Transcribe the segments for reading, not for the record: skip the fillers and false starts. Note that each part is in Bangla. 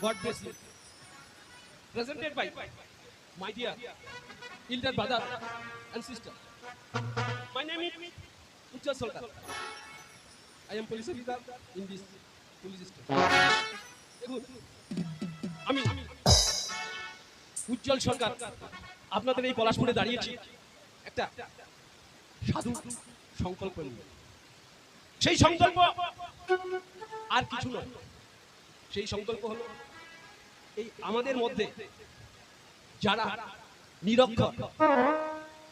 God bless you. Presented by my dear elder brother and sister. My name is Ujjwal Sarkar. I am police officer in this police station. দেখুন, আমি উজ্জ্বল সরকার আপনাদের এই পলাশপুরে দাঁড়িয়েছি একটা সাধু সংকল্প নিয়ে। সেই সংকল্প আর কিছু নয়, সেই সংকল্প হলো এই আমাদের মধ্যে যারা নিরক্ষর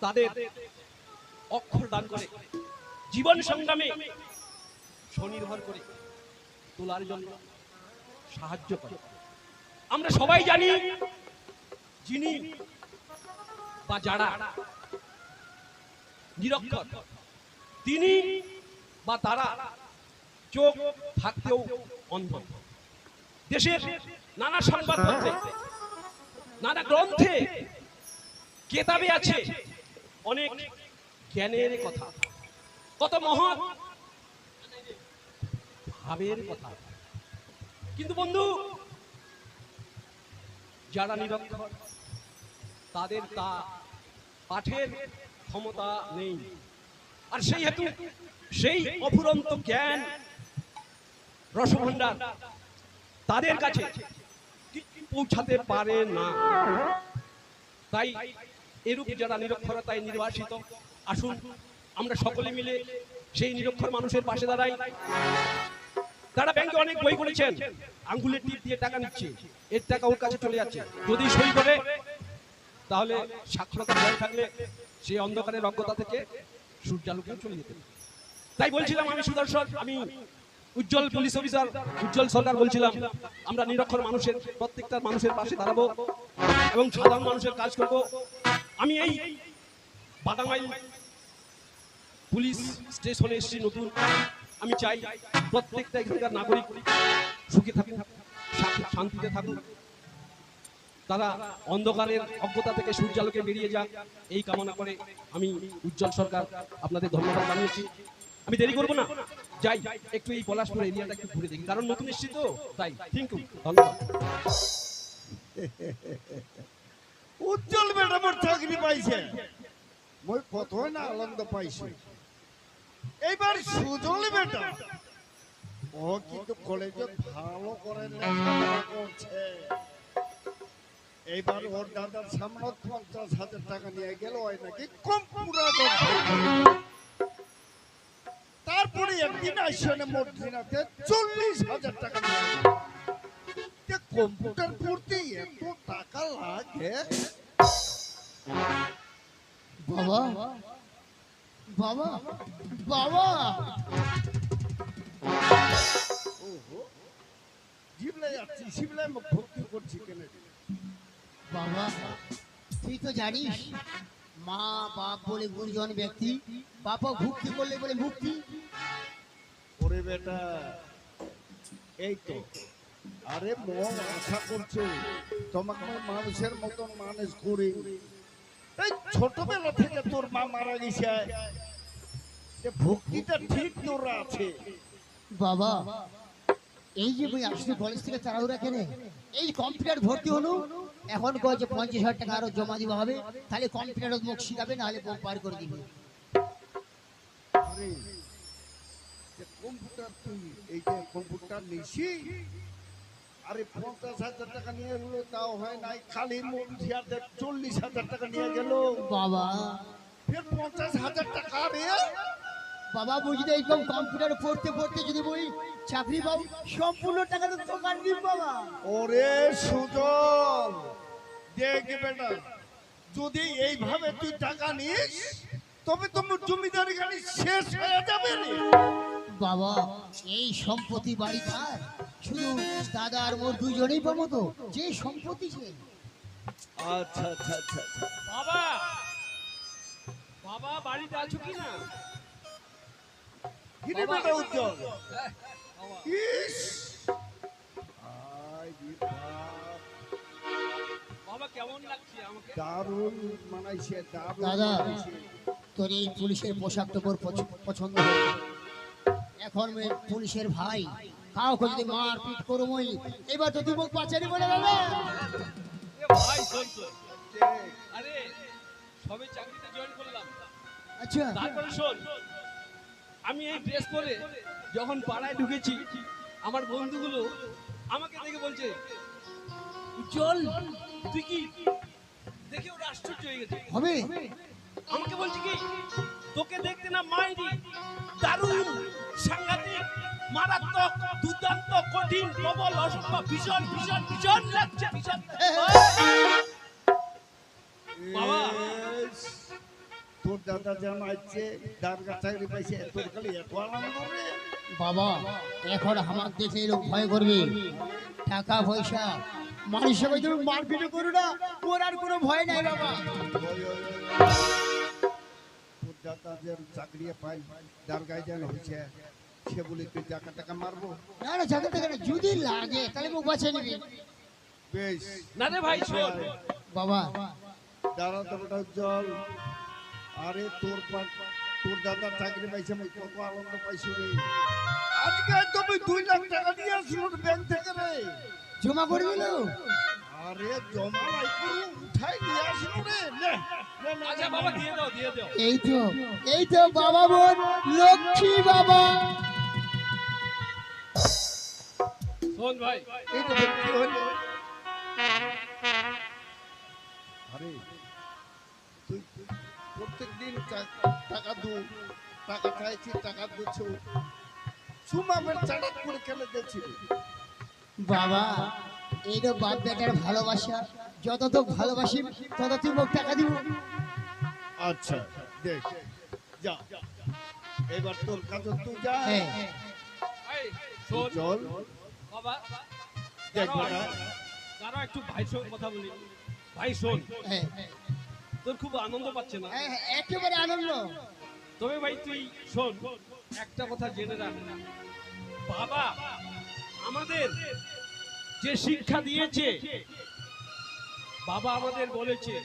তাদের অক্ষর দান করে জীবন সংগ্রামে স্বনির্ভর করে তোলার জন্য সাহায্য করে। আমরা সবাই জানি যিনি বা যারা নিরক্ষর তিনি বা তারা চোখ থাকতেও অন্ধ। দেশের নানা সংবাদপত্রে নানা গ্রন্থে কেতাবে আছে অনেক জ্ঞানের কথা, কত মহৎ ভাবের কথা, কিন্তু বন্ধু যারা নিরক্ষর তাদের তা পাঠের ক্ষমতা নেই। আর সেই হেতু সেই অফুরন্ত জ্ঞান রসভাণ্ডার তাদের কাছে পৌঁছাতে পারে না। তাই এরূপ যারা নিরক্ষরতায় নির্বাসিত, আসুন আমরা সকলে মিলে সেই নিরক্ষর মানুষের পাশে দাঁড়াই। তারা ব্যাংকে অনেক বই করেছেন, আঙ্গুলের টিপ দিয়ে টাকা নিচ্ছে, এর টাকা ওর কাছে চলে যাচ্ছে। যদি সই করে তাহলে সাক্ষরতা বজায় থাকলে সেই অন্ধকারের অজ্ঞতা থেকে সূর্যালোকে চলে যেতে। তাই বলছিলাম আমি সুদর্শন, আমি উজ্জ্বল পুলিশ অফিসার উজ্জ্বল সরকার বলছিলাম আমরা নিরক্ষর মানুষের প্রত্যেকটা মানুষের পাশে দাঁড়াবো এবং সাধারণ মানুষের কাজ করব। আমি এই বাদামাইল পুলিশ স্টেশনে এসেছি নতুন। আমি চাই প্রত্যেকটা এখানকার নাগরিক সুখে থাকুক, শান্তিতে থাকুক, তারা অন্ধকারের অজ্ঞতা থেকে সূর্যালোকে বেরিয়ে যাক, এই কামনা করে আমি উজ্জ্বল সরকার আপনাদের ধন্যবাদ জানিয়েছি। আমি দেরি করবো না, যাই একটু এই পলাশপুর এরিয়াটা একটু ঘুরে দেখি, কারণ নতুন এসেছি তো। তাই থ্যাংক ইউ, ধন্যবাদ। উজ্জ্বল ম্যাডামের চাকরি পাইছে, মই কত না আনন্দ পাইছি। এইবার সুজল ম্যাডাম ও কিন্তু কলেজে ভালো করে লেখাপড়া করছে। এইবার ওর দাদার সামনে 50,000 টাকা নিয়ে গেল, হয় নাকি কম্পিউটার। তারপরে একদিন আসনে মর্জিনাতে 40,000 টাকা নিয়ে গেল। কম্পিউটার পড়তে এত টাকা লাগে? বাবা বাবা বাবা, ওহো, জিবলাই যাচ্ছি, শিবলাই মুখ ভক্তি করছি কেন? বাবা তুই তো জানিস মা বাপ বলে গুরুজন ব্যক্তি, বাবা ভক্তি করলে বলে মুক্তি। ওরে বেটা, এই তো, আরে মন আশা করছো তোমাকে মানুষের মতন মানুষ করি। এই ছোটবেলা থেকে তোর মা মারা গেছে, ভক্তিটা ঠিক তোর আছে। বাবা এই যে বই আসলে কলেজ থেকে তাড়াহুড়া কেনে, এই কম্পিউটার ভর্তি হলো, এখন কয় যে 50,000 টাকা আরো জমা দিবা হবে, তাহলে কম্পিউটার মুখ শিখাবে, নাহলে বউ পার করে দিবে। আরে কম্পিউটার, তুই এই যে কম্পিউটার নিছি, আরে 50,000 টাকা নিয়ে গেল, তাও হয় নাই, খালি মন্দিয়াতে 40,000 টাকা নিয়ে গেল। বাবা ফের 50,000 টাকা রে। বাবা বুঝলে এইরকম কম্পিউটার পড়তে পড়তে যদি বই চাকরি পাও, সম্পূর্ণ টাকা তো দোকান দিব বাবা। ওরে সুজল, দেখ বেটা, যদি এইভাবে তুই টাকা নিস তবে তোমার জমিদারি গাড়ি শেষ হয়ে যাবে রে। বাবা এই সম্পত্তি বাড়ি কার? শুধু দাদা আর মোর দুইজনেই পাবো তো, যে সম্পত্তি সে। আচ্ছা আচ্ছা আচ্ছা আচ্ছা। বাবা বাবা বাড়িতে আছো কি না? কিরে বেটা উজ্জ্বল, বাবা, ইস, আই রে বাপ, বাবা কেমন লাগছে আমাকে? দারুণ মানাইছে, দারুণ দাদা মানাইছে। তোর এই পুলিশের পোশাকটা তোর পছন্দ হয়েছে। এখন পুলিশের ভাই কাউকে যদি মারপিট করো মই এবার তো তুই মুখ পাচারি বলে বাবা। এ ভাই শোন তো, আরে সবে চাকরিতে জয়েন করলাম, আচ্ছা তারপরে শোন, আমি এই ড্রেস পরে যখন পাড়ায় ঢুকেছি, আমার বন্ধুগুলো আমাকে দেখে বলছে, উজ্জ্বল তুই কি, দেখে ওরা আশ্চর্য হয়ে গেছে। হবে আমাকে বলছে কি, তোকে দেখতে না মাইরি, দারুণ, সাংঘাতিক, মারাত্মক, দুর্দান্ত, কঠিন, প্রবল, অসম্ভব, ভীষণ ভীষণ ভীষণ লাগছে, ভীষণ। বাবা। ইস, তোর দাদা যেন আসছে দারগা চাকরি পাইছে, তোর খালি এত আনন্দ রে। বাবা এখন আমার দেখে লোক ভয় করবে, টাকা পয়সা মানুষের কাছে তুমি মারপিট করো না, ওর আর কোনো ভয় নাই বাবা। ওই, ওই, ওই। তোর দাদা যে চাকরি পাই দারগায় যেন হয়েছে, সে বলে তুই টাকা টাকা মারবো। না না জায়গা থেকে না, যদি লাগে তাহলে মুখ বাঁচিয়ে নিবি। বেশ না রে ভাই শোন, বাবা দাঁড়া তো বেটা উজ্জ্বল, আরে তোর দাদা চাকরি পাইছে, আমি কত আনন্দ পাইছি রে। আজকে তুমি 2 লাখ টাকা নিয়ে আসলো ব্যাংক থেকে রে। জমা করে দিল। আরে জমা নাই করে উঠাই নিয়ে আসলো রে। নে, নে, নে, আচ্ছা নে, বাবা নে। দিয়ে দাও, দিয়ে দাও। এই তো বাবা বোন লক্ষ্মী বাবা। শোন ভাই, এই তো ভর্তি হলো। আরে তুই প্রত্যেকদিন টাকা চাইছি, টাকা দিচ্ছ, সুমামের চাটাত করে খেলে দিচ্ছি। বাবা এই তো বাপ বেটার ভালোবাসা, যত তো ভালোবাসি তত তুই মুখ টাকা দিব। আচ্ছা দেখ, যা এবার তোর কাছে তুই যা। হ্যাঁ এই শোন চল বাবা, দেখ দাঁড়াও, বেটা, দাঁড়াও একটু ভাইয়ের সঙ্গে কথা বলি। ভাই শোন, হ্যাঁ তোর খুব আনন্দ পাচ্ছে না? হ্যাঁ, একেবারে আনন্দ। তবে ভাই তুই শোন, একটা কথা জেনে রাখ, বাবা আমাদের যে শিক্ষা দিয়েছে, বাবা আমাদের বলেছে,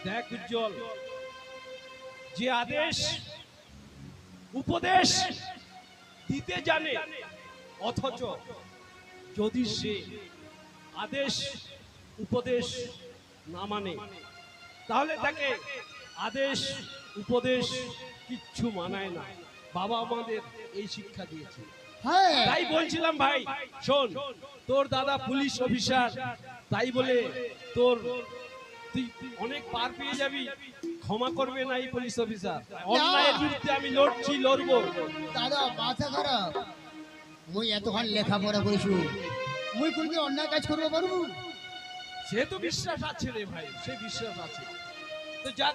দেখ উজ্জ্বল, যে আদেশ উপদেশ দিতে জানে, অথচ যদি সে আদেশ উপদেশ না মানে, তাহলে তাকে আদেশ উপদেশ কিচ্ছু মানায় না। বাবা আমাদের এই শিক্ষা দিয়েছে। হ্যাঁ তাই বলছিলাম ভাই শোন, তোর দাদা পুলিশ অফিসার, তাই বলে তুই অনেক পার পেয়ে যাবি, ক্ষমা করবে না এই পুলিশ অফিসার। অন্যায়ের বিরুদ্ধে আমি লড়বো। দাদা মাথা খারাপ, মুই এতক্ষণ লেখাপড়া করেছি, মুই কোনদিন অন্যায় কাজ করবো পারবো? সে তো বিশ্বাস আছে রে ভাই, সে বিশ্বাস আছে। তো যা,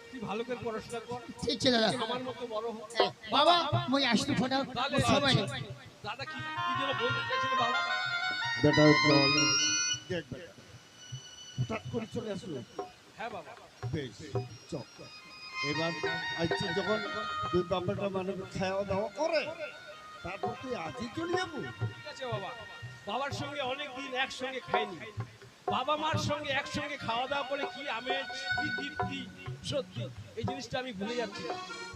তুই ভালো করে পড়াশোনা কর, ঠিক আছে দাদা। আমার মতো বড় হোক। বাবা মুই আসতে ফোটা তাহলে সময় নেই। দাদা কি যেন বলতে চাইছিল বাবা? বেটা চল, দেখ বেটা হঠাৎ করে চলে আসলো। হ্যাঁ বাবা। বেশ চল, এবার আজকে যখন দুই বাবাটা মানে খাওয়া দাওয়া করে, তারপর তুই আজই চলে যাবো। ঠিক আছে বাবা, বাবার সঙ্গে অনেকদিন একসঙ্গে খাইনি, বাবা মার সঙ্গে একসঙ্গে খাওয়া দাওয়া করে কি আমেজ, কি তৃপ্তি, সত্যি এই জিনিসটা আমি ভুলে যাচ্ছি।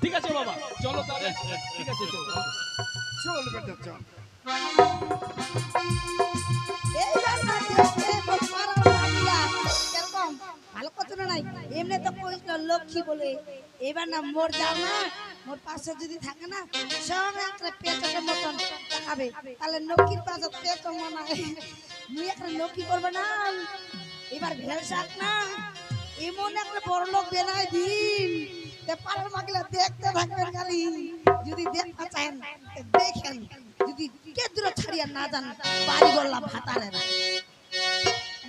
ঠিক আছে বাবা, চলো তাহলে। ঠিক আছে চলো। চল বেটা চল। এইবার না দেখতে তোর পাড়ার ভাবিলা কিরকম ভালো কথা না নাই, এমনি তো কইছিল লক্ষ্মী বলে, এবার না মোর যাও না, মোর পাশে যদি থাকে না সঙ্গে একটা পেঁচাটের মতন দেখাবে, তাহলে লক্ষ্মীর পাশে পেঁচ মানায়, মুই একটা লক্ষ্মী করবে না, এবার ভেল শাক না এমন একটা বড় লোক বেনায় দিন, তে পাড়ার মাগিলা দেখতে থাকবেন খালি, যদি দেখতে চান দেখেন, যদি কে দূরে ছাড়িয়া না যান বাড়ি গল্লা ভাতারে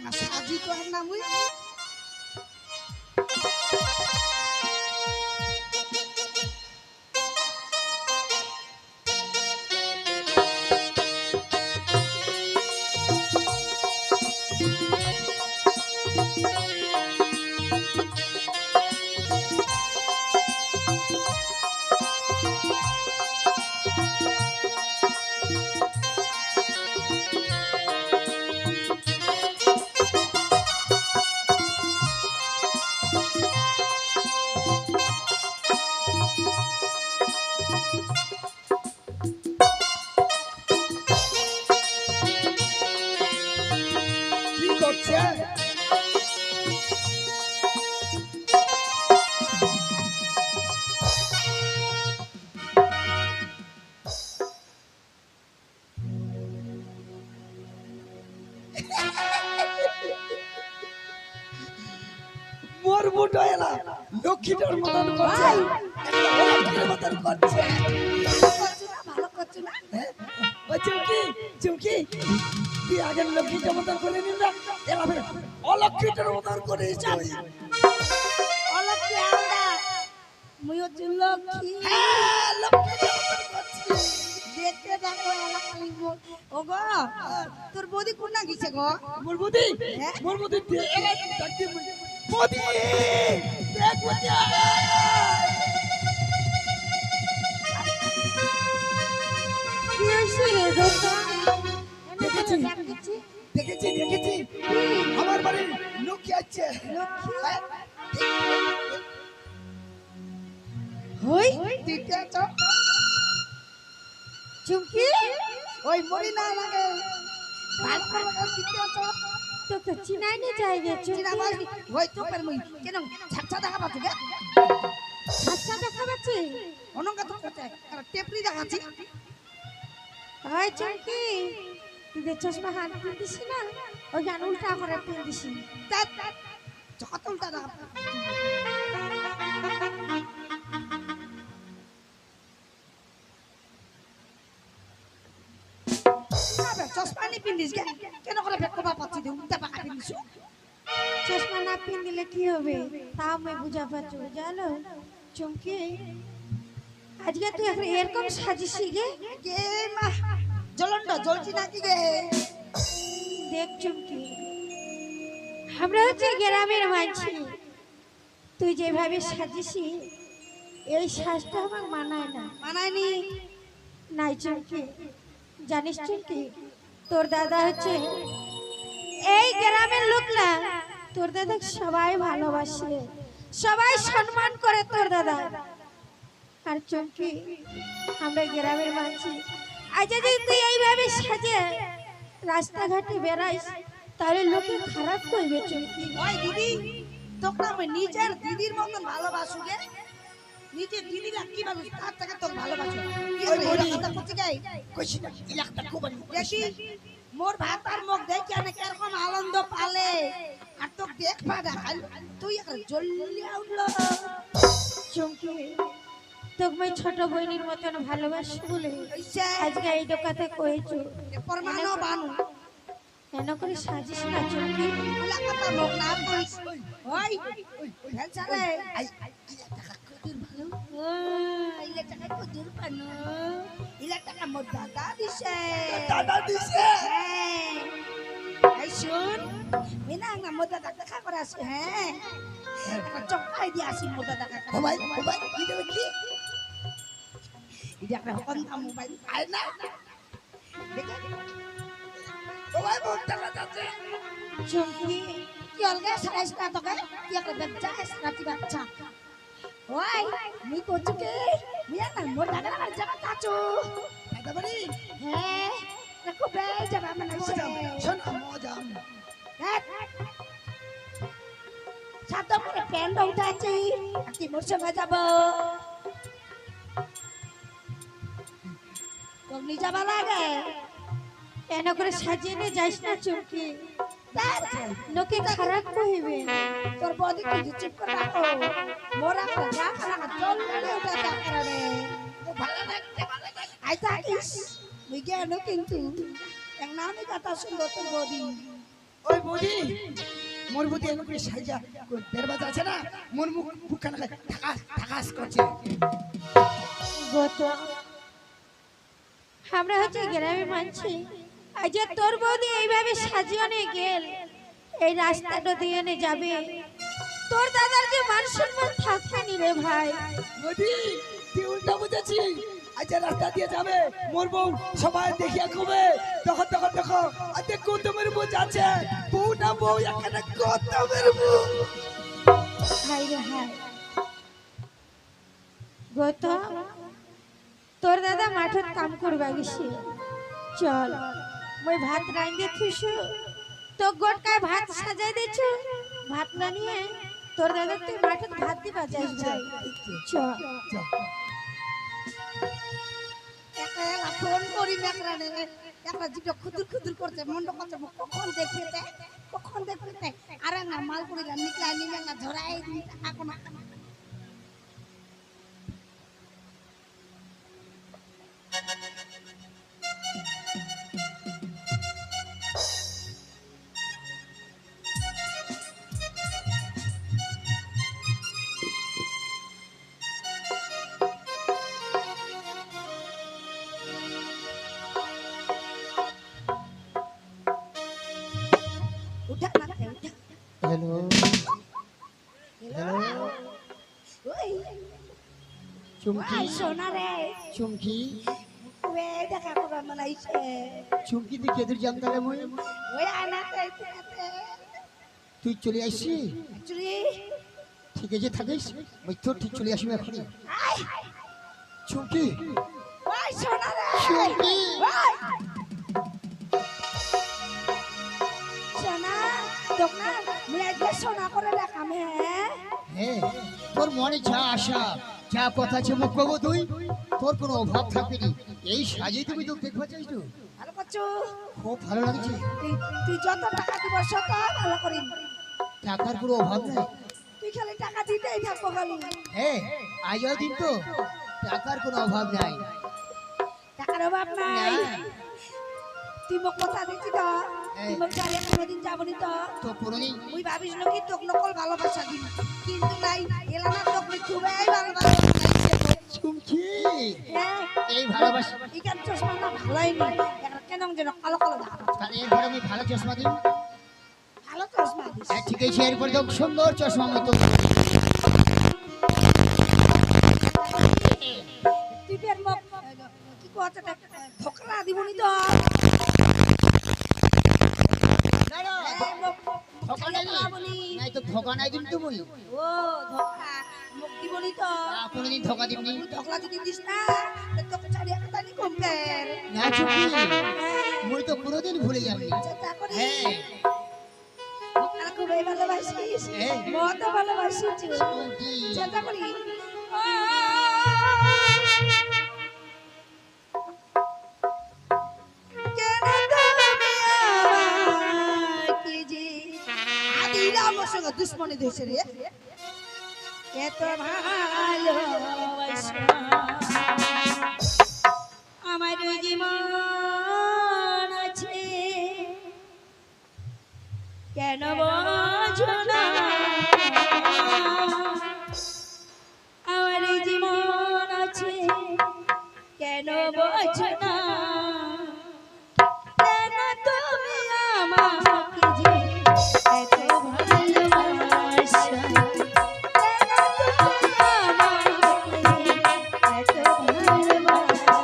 না সাজি তো না মুই। বুটো এলা লক্ষ্মীটার মতন করছে ভাই। একটা অলক্ষীর মতন করছে ভালো করছো না ও চুমকি চুমকি তুই আগে লক্ষ্মীটার মতন করে নিন না এলা ফের অলক্ষীটার মতন করে যাবি অলক্ষী আলাদা মুই হচ্ছে লক্ষ্মী হ্যাঁ লক্ষ্মীটার মতন করছি দেখতে দেখো এলাকালি ওগো তোর বৌদি কোন না গেছে গো মুরমুদি হ্যাঁ? মুরমুদি এলা ডাকতে মোদি দেখ মোদি কি হইছে রে দোস্ত দেখেছি দেখেছি দেখেছি আমার বাড়ি লক্ষ্মী আছে লক্ষ্মী হই দেখতে আছো চুমকি ওই মরি না লাগে ভালো করে দিতে তো তো তো চিনাই নি যাই গে চিনা বাস ওই তো পার মুই কেন ছাচ্চা দেখা পাচ্ছ গে আচ্ছা দেখা পাচ্ছি অনঙ্গা তো করতে আর টেপরি দেখাচ্ছি ওই চুমকি তুই যে চশমা হাত পিন্দিস না ওই গান উল্টা করে পিন্দিস তাত যত উল্টা দেখা চশমা নি পিন্দিস গে কেন করে বেকবা পাচ্ছি দে উল্টা পাকা পিন্দিস চশমা না পিন্দিলে কি হবে তা আমি বুঝা পাচ্ছি জানো চুমকি আজকে তুই এখন এরকম সাজিস গে কে মা জ্বলন্ড জ্বলছি নাকি গে দেখ চুমকি আমরা হচ্ছে গ্রামের মানছি তুই যেভাবে সাজিস এই সাজটা আমার মানায় না মানায়নি নাই চুমকি জানিস চুমকি তোর দাদা হচ্ছে এই গ্রামের লোকরা তোর দাদা সবাই ভালোবাসে সবাই সম্মান করে তোর দাদা আর চুমকি আমরা গ্রামের মানছি আজ যদি তুই এইভাবে সাজে রাস্তাঘাটে বেড়াইস তাহলে লোকে খারাপ করবে চুমকি ওই দিদি তোকে আমি নিজের দিদির মতন ভালোবাসু গে নিজের দিদিরা কি ভাবে তার থেকে তোকে ভালোবাসু কি ওই হলো বলি। এই কথা করতে যাই কইছি না একটা কোবানি দেখি মোর ভাত আর মুখ দেখি অনেক কিরকম আনন্দ পালে আর তোকে দেখবা দেখাল তুই একটা জ্বলিয়া উঠলো চুমকি তোকে আমি ছোট বোনের মতন ভালোবাসি বলে হইছে আজকে এই দোকাতে কয়েছো প্রমাণও বানু কেন করে সাজিস না চুমকি ওলা কথা মুখ না কইস ওই ফেলছারে আই ইলে টাকা কদুর পানো ইলে টাকা মোর দাদা দিছে দাদা দিছে হ্যাঁ এই শুন মিনা না মোর দাদা দেখা করে আসি হ্যাঁ চপাই দিয়ে আসি মোর দাদা দেখা ও ভাই কি দেবে কি এটা একটা হন্তা মোবাইল আয় না দেখে ও ভাই মোর টাকা যাচ্ছে চুমকি কি অলগা সারাইস না তোকে কি একটা বাচ্চা রাতি বাচ্চা ওই মুই করছু কে মিয়া না মোর দাদা আর যাবা কাচু দাদা বাড়ি হ্যাঁ দেখো বে যাবা মানে শোন মজাম সাদা করে প্যান্ট উঠাচ্ছি কি মোর সঙ্গে যাব তুমি যাবা লাগে কেন করে সাজিয়ে নিয়ে যাইস না চুমকি তার লোকে খারাপ কহিবে তোর বডি কি চুপ করে রাখো মোরা করে রাখা রাখা চললে উঠা যাকরা রে ভালো লাগতে আই থাকিস মুই জ্ঞান কিন্তু এক নামই কথা সুন্দর তোর বডি ওই বৌদি মোর বৌদি এরকম করে সাইজা দরবাজা আছে না মোর মুখ মুখখানা ঠাকাস ঠাকাস করছে গত আমরা হচ্ছে গ্রামে মানছি আজ যে তোর বৌদি এইভাবে সাজিয়ে নিয়ে গেল এই রাস্তাটা দিয়ে নিয়ে যাবে তোর দাদার যে মান সম্মান থাকবে নি রে ভাই বৌদি তুই উল্টা বুঝেছি আচ্ছা রাস্তা দিয়ে যাবে মোর বউ সবাই দেখিয়া কবে দেখো দেখো দেখো আজকে গৌতমের বউ যাচ্ছে বউ না বউ এখানে গৌতমের বউ হাই রে হাই গৌতম তোর দাদা মাঠত কাম করবা গেছি চল মই ভাত রাঁধে থুইছু তো গোটকায় ভাত সাজাই দিছু ভাত না নিয়ে তোর দাদা তুই মাঠত ভাত দিবা যাইস ভাই চল এক ফোন করি মেকরানে একটা জিটো খুদুর খুদুর করছে মন্ড করছে কখন দেখতে আরে না মাল করিলা নিকলা নিমে না ধরাই দিন টাকা না উঠা না উঠা হ্যালো ওই চুমকি ওই সোনা রে চুমকি ওই দেখা করা মানাইছে চুমকি তুই কেদুর জানতালে মই ওই আনা তাইতে তুই চলে আসছি অ্যাকচুয়ালি ঠিক আছে থাকিস ওই তো ঠিক চলে আসবি এখনই চুমকি ওই সোনা রে চুমকি ওই সোনা তোমরা মেয়ে সোনা করে রাখামে হ্যাঁ তোর মনে যা আশা যা কথা আছে মুখ কব তুই তোর কোনো অভাব থাকবে না এই সাজেই তুমি তো দেখবা চাইছ তো ভালো করছো খুব ভালো লাগছে তুই যত টাকা দিব তত ভালো করি টাকার কোনো অভাব নেই তুই খালি টাকা দিতেই থাকবো খালি হ্যাঁ আজও দিন তো টাকার কোনো অভাব নাই টাকার অভাব নাই তুই মোক কথা দিচ্ছি তো তুই মোক ছাড়িয়ে কোনোদিন যাবনি তো তো কোনোদিন মুই ভাবিস কি তোক নকল ভালোবাসা দিন কিন্তু নাই এলানা তোক খুবই ভালোবাসা চুমকি হ্যাঁ এই ভালোবাসা ইকান চশমা না ভালোই নেই কেন যেন কালো কালো দেখা তাহলে এরপর আমি ভালো চশমা দিই ভালো চশমা দিস হ্যাঁ ঠিক আছে এরপর তো সুন্দর চশমা আমি তো তুই ফের মোক কি কথা ধোকরা দিবনি তো না না ধোকা নাই নাই তো ধোকা নাই দিন তুমি ও ধোকা মোক দিবনি তো কোনোদিন ধোকা দিবনি ধোকলা যদি দিস না তোকে ছাড়িয়ে কথা নি কমবে না চুমকি মুই তো কোনোদিন ভুলে যাবি চেষ্টা করি হ্যাঁ আর খুবই ভালোবাসিস হ্যাঁ। মত ভালোবাসিস চুমকি চেষ্টা করি দুশ্মনী ধরেছে রে এত ভালোবাসা আমার জীবন আছে কেন বোঝো না আমার জীবন আছে কেন বোঝো না কেন তুমি আমাকে যে এত ভালোবাসা কেন তুমি আমাকে এত ভালোবাসা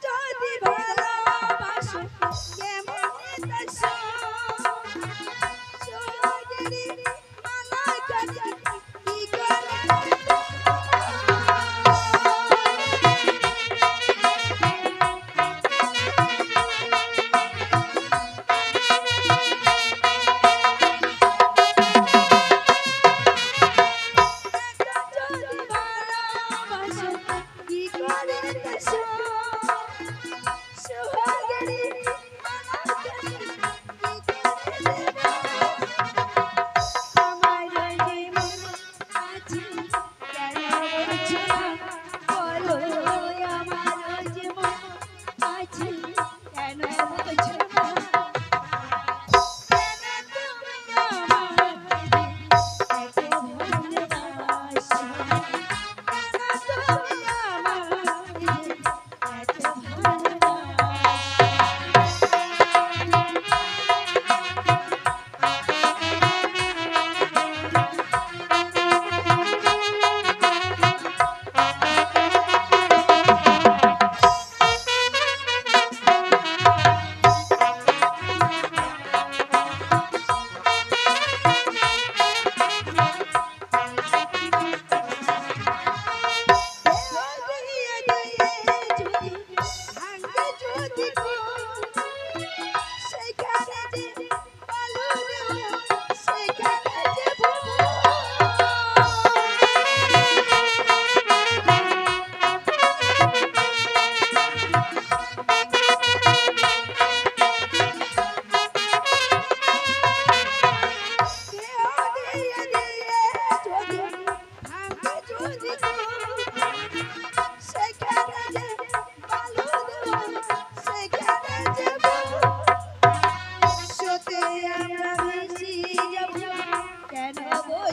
যদি ভালোবাসো কেমন দেশো সোহাগেরি মালা কাটি কি করে যদি ভালোবাসো কি করে দেশো সোহাগেরি মালা কাটি কি করে দেবো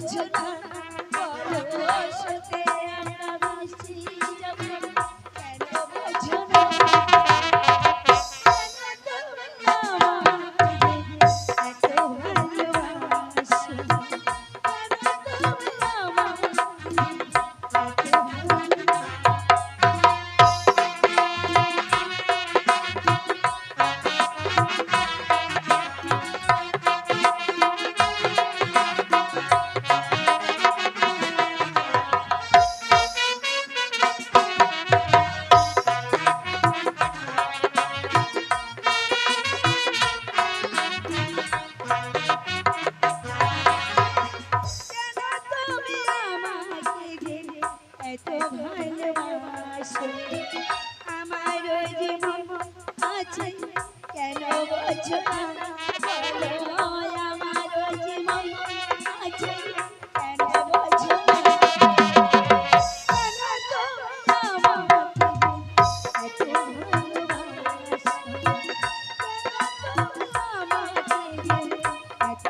বোঝো না বলো সুখে আমরা ভাসি যাব কেন বোঝো না আমার জীবন আছে কেন বোঝো না বলো আমার জীবন আছে কেন বোঝো না কেন তুমি আমাকে এত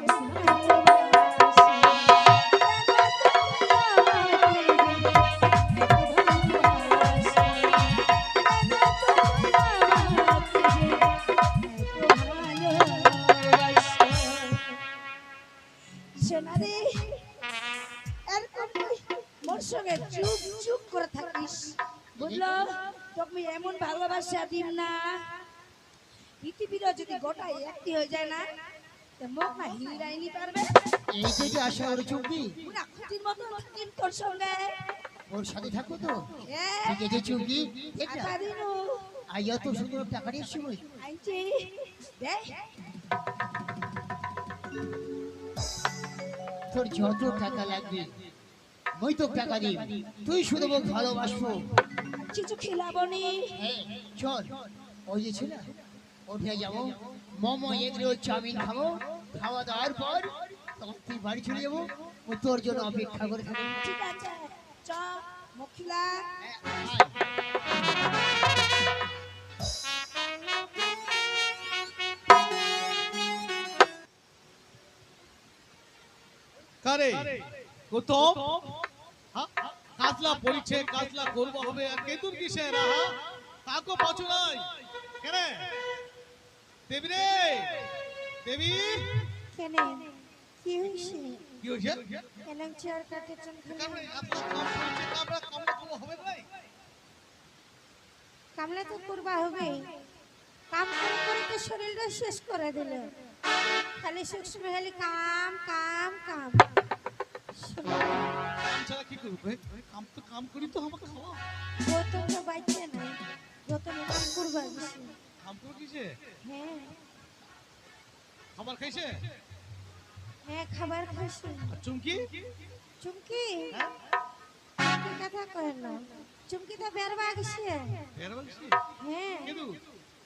সোনারে এরকম মোর সঙ্গে চুপ চুপ করে থাকিস বুঝলো তোকে এমন ভালোবাসা দিম না পৃথিবীর যদি গোটা একটি হয়ে যায় না তো মুখ না হিলাইনি পারবে এই থেকে আশা করি চুমকি পুরা খুঁটির মতন থাকিম তোর সঙ্গে ওর সাথে থাকো তো হ্যাঁ ঠিক আছে চুমকি ঠিক না পারিনু আইয়া তো সুন্দর টাকা নিয়ে সময় আইছি দেখ তোর যত টাকা লাগবে মই তো টাকা দিই তুই শুধু মোক ভালোবাসবো কিছু খিলাবনি হ্যাঁ চল ওই যে ছিল উঠে যাবো মোমো এগরোল চাউমিন খাবো খাওয়া দাওয়ার পর তখন তুই বাড়ি চলে যাবো ও তোর জন্য অপেক্ষা করে থাকবো ঠিক আছে চ মখিলা কারে গৌতম কাজলা পড়িছে কাজলা করবো হবে আর কেতুর কিসে রাহা কাকো পাছু নাই কেন দেবী রে দেবী কেন কি হয়েছে কি হইছে এলাম চেয়ার কাটেছেন কামড়ে আপনার কাম পড়িছে কামড়া কামড়া করবো হবে ভাই কামলা তো করবা হবে কাম করে করে তো শরীরটা শেষ করে দিল খালি সবসময় খালি কাম কাম কাম কাম ছাড়া কি করবে কাম তো কাম করি তো আমাকে খাওয়া গৌতম তো বাইছে না গৌতম কাম করবা বেশি কাম করো কিসে হ্যাঁ খাবার খাইছে হ্যাঁ খাবার খাইছি আর চুমকি চুমকি হ্যাঁ কি কথা কয় না চুমকি তো বেরবা গেছে এর বলছি হ্যাঁ কেদু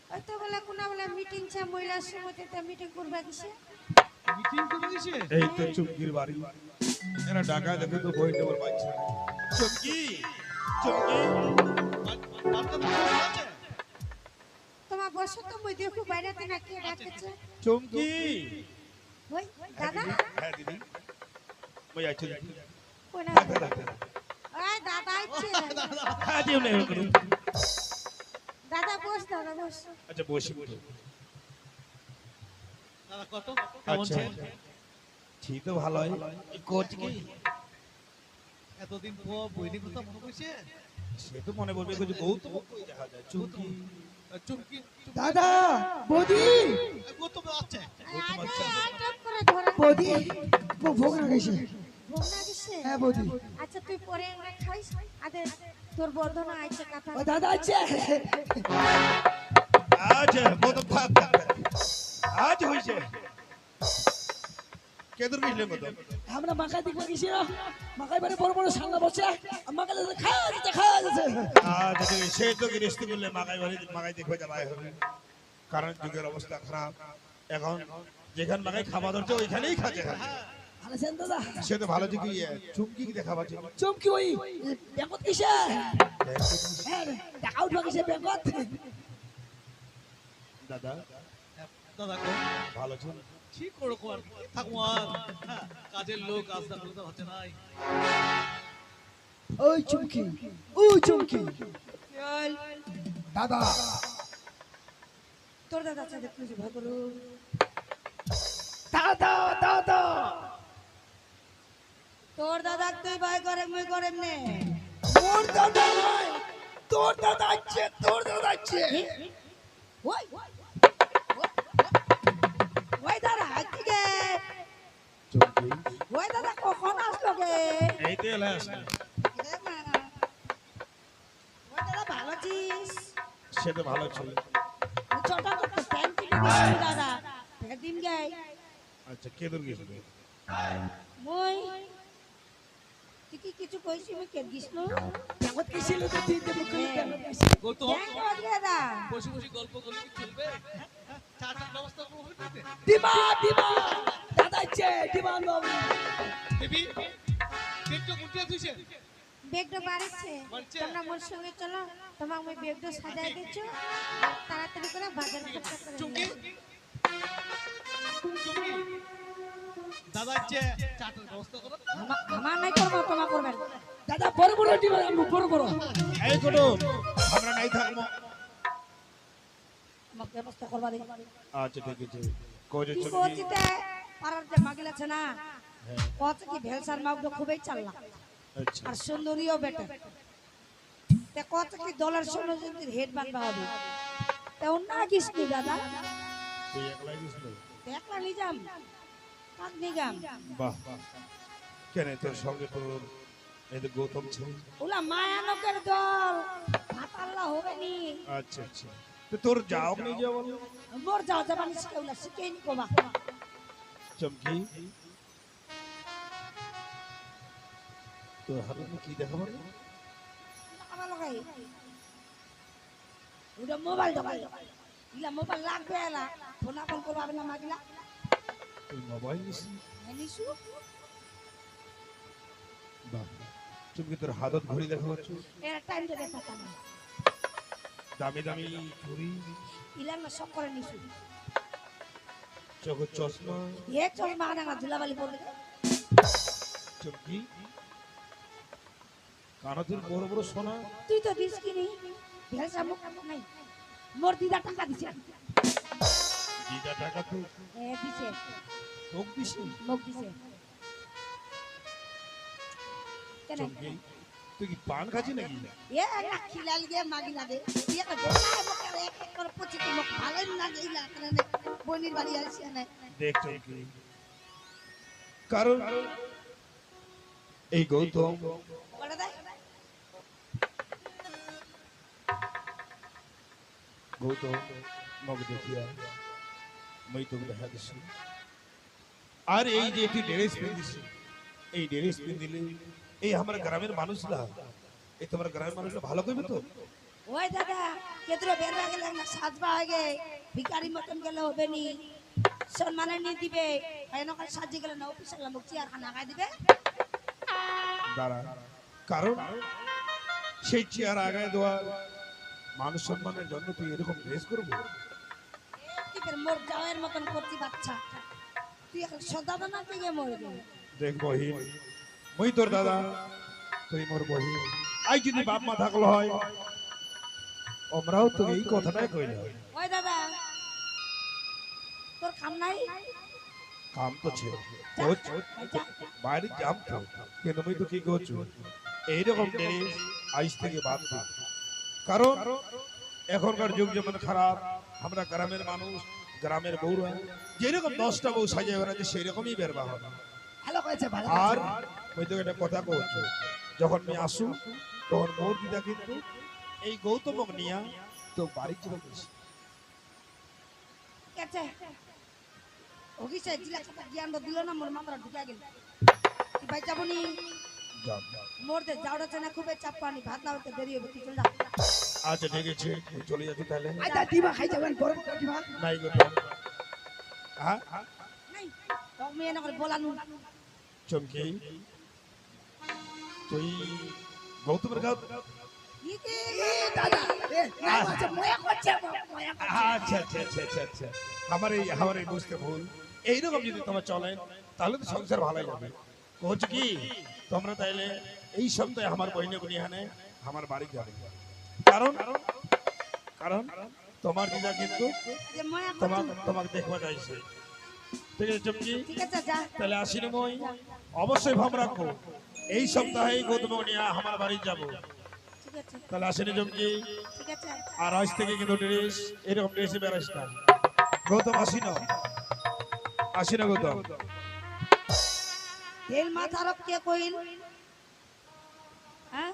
ওই তো বলে কোনা বলে মিটিং ছে মহিলা সমিতিতে মিটিং করবা গেছে মিটিং করে দিছে এই তো চুমকির বাড়ি এরা টাকা দেখে তো বই দেবার পাচ্ছে না। চুমকি চুমকি বাচ্চা তো আছে তোমার বসো তো মই দেখো বাইরেতে না কে ডাকছে চুমকি ওই দাদা হ্যাঁ দিদি মই আইছি কোনা ওই দাদা আইছে হ্যাঁ দিও না এরকম দাদা বস দাদা বস আচ্ছা বসি দাদা কত কেমন আচ্ছা আছে ঠিক তো ভালো হয় কোচ কি এতদিন পর বইনি কথা মনে পড়ছে সে তো মনে বলবে যে বহুত কই দেখা যায় চুমকি চুমকি দাদা বৌদি গৌতম আছে গৌতম আচ্ছা টপ করে ধরে বৌদি ভোগ না গেছে ঘুম না গেছে হ্যাঁ বৌদি আচ্ছা তুই পরে আমরা খাইস আদে তোর বর্ধনা আইছে কথা ও দাদা আছে আজ গৌতম থাক আজ হইছে কেদুর মিশলে গৌতম আমরা মাকাই দেখবো গেছি না মাকাই বারে বড় বড় সামনে বসে মাকাই খাওয়া যাচ্ছে আজ সে তো গৃহস্থী করলে মাগাই দেখবে যাওয়াই হবে কারণ যুগের অবস্থা খারাপ এখন যেখান মাগাই খাওয়া ধরছে ওইখানেই খাচ্ছে ভালো আছেন দাদা সে তো ভালো দিকে চুমকি দেখাবার জন্য চমকি ওই ব্যাংকত কিসে হ্যাঁ টাকা উঠবা কিসে ব্যাংকত দাদা দাদা কো ভালো ছিল ঠিক ওরকম আর কি থাকবো আর হ্যাঁ, কাজের লোক কাজ না করলে তো হচ্ছে নাই। ওই চুমকি, ওই চুমকি, চল দাদা তোর দাদা আছে দেখতে ভয় করু দাদা দাদা তোর দাদা তুই ভয় করে মুই করে নে মোর দাদা নয়, তোর দাদা আছে, তোর দাদা আছে। ওই ওই দাদা আজকে গে ওই দাদা কখন আসলো গে এই তো এলে আসলে এ মা, ওই দাদা ভালো আছিস সেটা ভালো ছিল। ছোট ছোট প্যান্ট কিনে দাদা দিন গাই আচ্ছা কে দূর গেছিল? মই তুই কি কিছু কইছিস আমি কে গিসল জগৎ কি ছিল তো তুই দেব করে কেন গৌতম দাদা বসে বসে গল্প করলে কি চলবে? হ্যাঁ, চাটার ব্যবস্থা করবো হবে না? দিবা দিবা দাদা আছে, দিবা বাবু। দেবী দেখতো মুটিয়া তুইছে বেগটা বাড়ছে বাড়ছে? তোমরা মোর সঙ্গে চলো, তোমাকে আমি বেগটা সাজাই দিচ্ছি, আর তাড়াতাড়ি করে বাজার খরচা করে চুমকি নিয়ে চুমকি দাদা আছে চাটার ব্যবস্থা করো। আমার নাই করবো তোমা করবেন দাদা বড় বড় দিবা, আমি বড় বড়। এই কোটো আমরা নাই থাকবো। আমাকে ব্যবস্থা করবা দিই আচ্ছা ঠিক আছে। কোজে কি চল করছিতে পাড়ার যে মাগিল আছে না কত কি ভেলসার মাগলো খুবই চাল্লা আচ্ছা আর সুন্দরীও বেটে তে কত কি ডলার শোনো যদি হেড বানবা হবে তে অন্য কিসনি দাদা তুই একলাই গেছিল? তে একলা নিজাম কাক নিজাম বাহ কেন তোর সঙ্গে তোর এই যে গৌতম ছিল? ওলা মায়া লোকের দল ভাত আল্লাহ হবে নি আচ্ছা আচ্ছা তো তোর যাও নিয়ে যাও বলো। মোর যাও যাবানি শিখাউলা শিখেই নি কোবা চমকি তোর হাতে কি দেখাবো? আমার লাগাই ওটা মোবাইল দোকান ইলা মোবাইল লাগবে এলা ফোন আপন করবা না মাগিলা তুই মোবাইল নিস? নিছু বাহ চমকি তোর হাতত ঘড়ি দেখাবো? এরা টাইম তো দেখা না দামি দামি ঘড়ি, ইলা না সব করে নিছু চোখের চশমা। এ চল মাগনা না ধুলাবালি পড়বে চমকি কানতুর বড় বড় সোনা। তুই তো দিস কিনি ভেলসা মুখ নাই মোর দিদা টাকা দিছে দিদা টাকা তো এ দিছে তোক দিস মুখ দিছে কেন চমকি তুই কি পান খাচ্ছি নাকি? এ না খিলাল গে মাগিনা দে এ কা দোলা বকে এক এক করে পচি তো মুখ ভালো না গইলা কারণে বনির বাড়ি আসছে না দেখ চমকি কারণ এই গৌতম বড় দে গৌতম মগ দেখিয়া মই তোকে দেখা দিছি আর এই যে তুই ড্রেস পিন্ধিস এই ড্রেস পিন্ধিলে এই আমার গ্রামের মানুষরা এই তোমার গ্রামের মানুষরা ভালো করবে তো? ওই দাদা কেতরা বের হয়ে গেলে না সাজবা আগে ভিখারি মতন গেলে হবে নি সম্মানে নি দিবে এনকা সাজি গেলে না অফিসের মুখ চেয়ার খানা খাই দিবে দাঁড়া কারণ সেই চেয়ার আগায় দেওয়া মানুষ সম্মানের জন্য তুই এরকম ড্রেস করবো? কি করে মোর জায়ের মতন করতি বাচ্চা তুই এখন সদাদা না দিকে মরবি দেখ বহিন মই তোর দাদা তুই মোর বহিন আই যদি বাপ মা থাকলো হয় আমরাও তো এই কথাটাই কইল। ওই দাদা তোর কাম নাই কাম তো ছিল যা, যা, বাইরে যাম তো কিন্তু মই তো কি করছো এইরকম ড্রেস আজ থেকে বাদ দে কারণ এখনকার যুগ যেমন খারাপ আমরা গ্রামের মানুষ গ্রামের বউরা যেরকম 10টা বউ সাজিয়ে বেড়াচ্ছে সেই রকমই বেরবা হবে। ভালো করেছে, ভালো আর করেছে। ওই তো একটা কথা কইছো যখন আমি আসু তখন মোর দিদা কিন্তু এই গৌতমক নিয়া তো বাড়ি চলে গেছে। কেছে ওগিছে জিলা কথা জ্ঞান দিল না মোর মাথা ঢুকে গেল তুই ভাই যাবনি যাও, যাও। মোর দে যাওড়া চানা খুবই চাপ পানি ভাত না হতে দেরি হবে তুই চল যা আচ্ছা ঠিক আছে তুই চলে যাচ্ছি তাহলে। আচ্ছা দিবা খাই যাবেন, বড় বড় দিবা। নাই গৌতম হ্যাঁ নাই তুমি এনে করে বলানু চমকি তুই গৌতমের গাঁও ইকে এ দাদা, এ না বলছে ময়া করছে, ময়া করছে। আচ্ছা আচ্ছা আচ্ছা আচ্ছা আচ্ছা আমার এই বুঝতে ভুল এইরকম যদি তোমরা চলেন তাহলে তো সংসার ভালো যাবে। কহছ কি তোমরা তাইলে এই সপ্তাহে আমার বহিনীকে নিয়ে হানে আমার বাড়ি যাবে, কারণ কারণ তোমার দিদা কিন্তু যে মায়া তোমাকে দেখবা যাইছে। ঠিক আছে চুমকি, ঠিক আছে যা। তাহলে আসিনি মই অবশ্যই ভাব রাখো এই সপ্তাহে গৌতম নিয়ে আমার বাড়ি যাব। ঠিক আছে তাহলে আসেনি চুমকি, ঠিক আছে। আর আজ থেকে কিন্তু ড্রেস এরকম ড্রেসে বেড়াস না। গৌতম আসি না গৌতম। তেল মাথার কে কইল? হ্যাঁ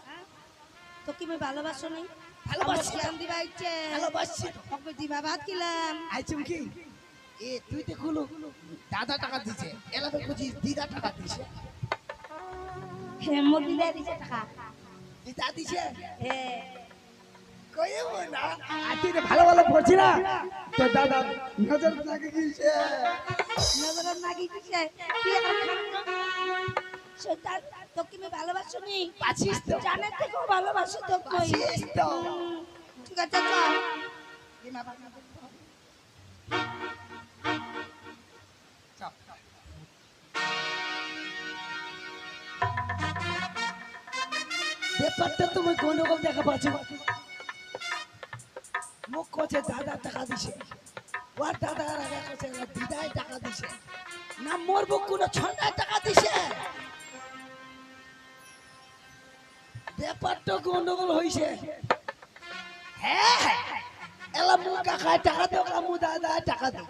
তো কি আমি ভালোবাসো নাই? ভালোবাসি। জ্ঞান দিবা ইচ্ছে ভালোবাসি। ওকে দিবা ভাত কিলাম। আই চুমকি এ তুই দেখুলো দাদা টাকা দিছে, এলাবে খুঁজি দিদা টাকা দিছে। হে মোর দিদা দিছে টাকা। দিদা দিছে হে কইব না। আর তুই তো ভালো ভালো পড়ছি না তো দাদা নজর লাগে গিয়েছে। নজর নাগি দিছে তুই এখন শয়তান তো কি আমি ভালোবাসো নি? পাছিস তো। জানে থেকে ভালোবাসো তো কই। পাছিস তো। ঠিক আছে চল। দিমা ভাত ব্যাপারটা তুমি কোন রকম দেখা পাচ্ছ? মুখ করছে দাদা টাকা দিছে, ওর দাদা আগে করছে দিদাই টাকা দিছে, না মোর বুক কোনো ছন্দায় টাকা দিছে। ব্যাপারটা গন্ডগোল হইছে। হ্যাঁ এলা মুখ কাকায় টাকা দেও, কামু দাদা টাকা দেও।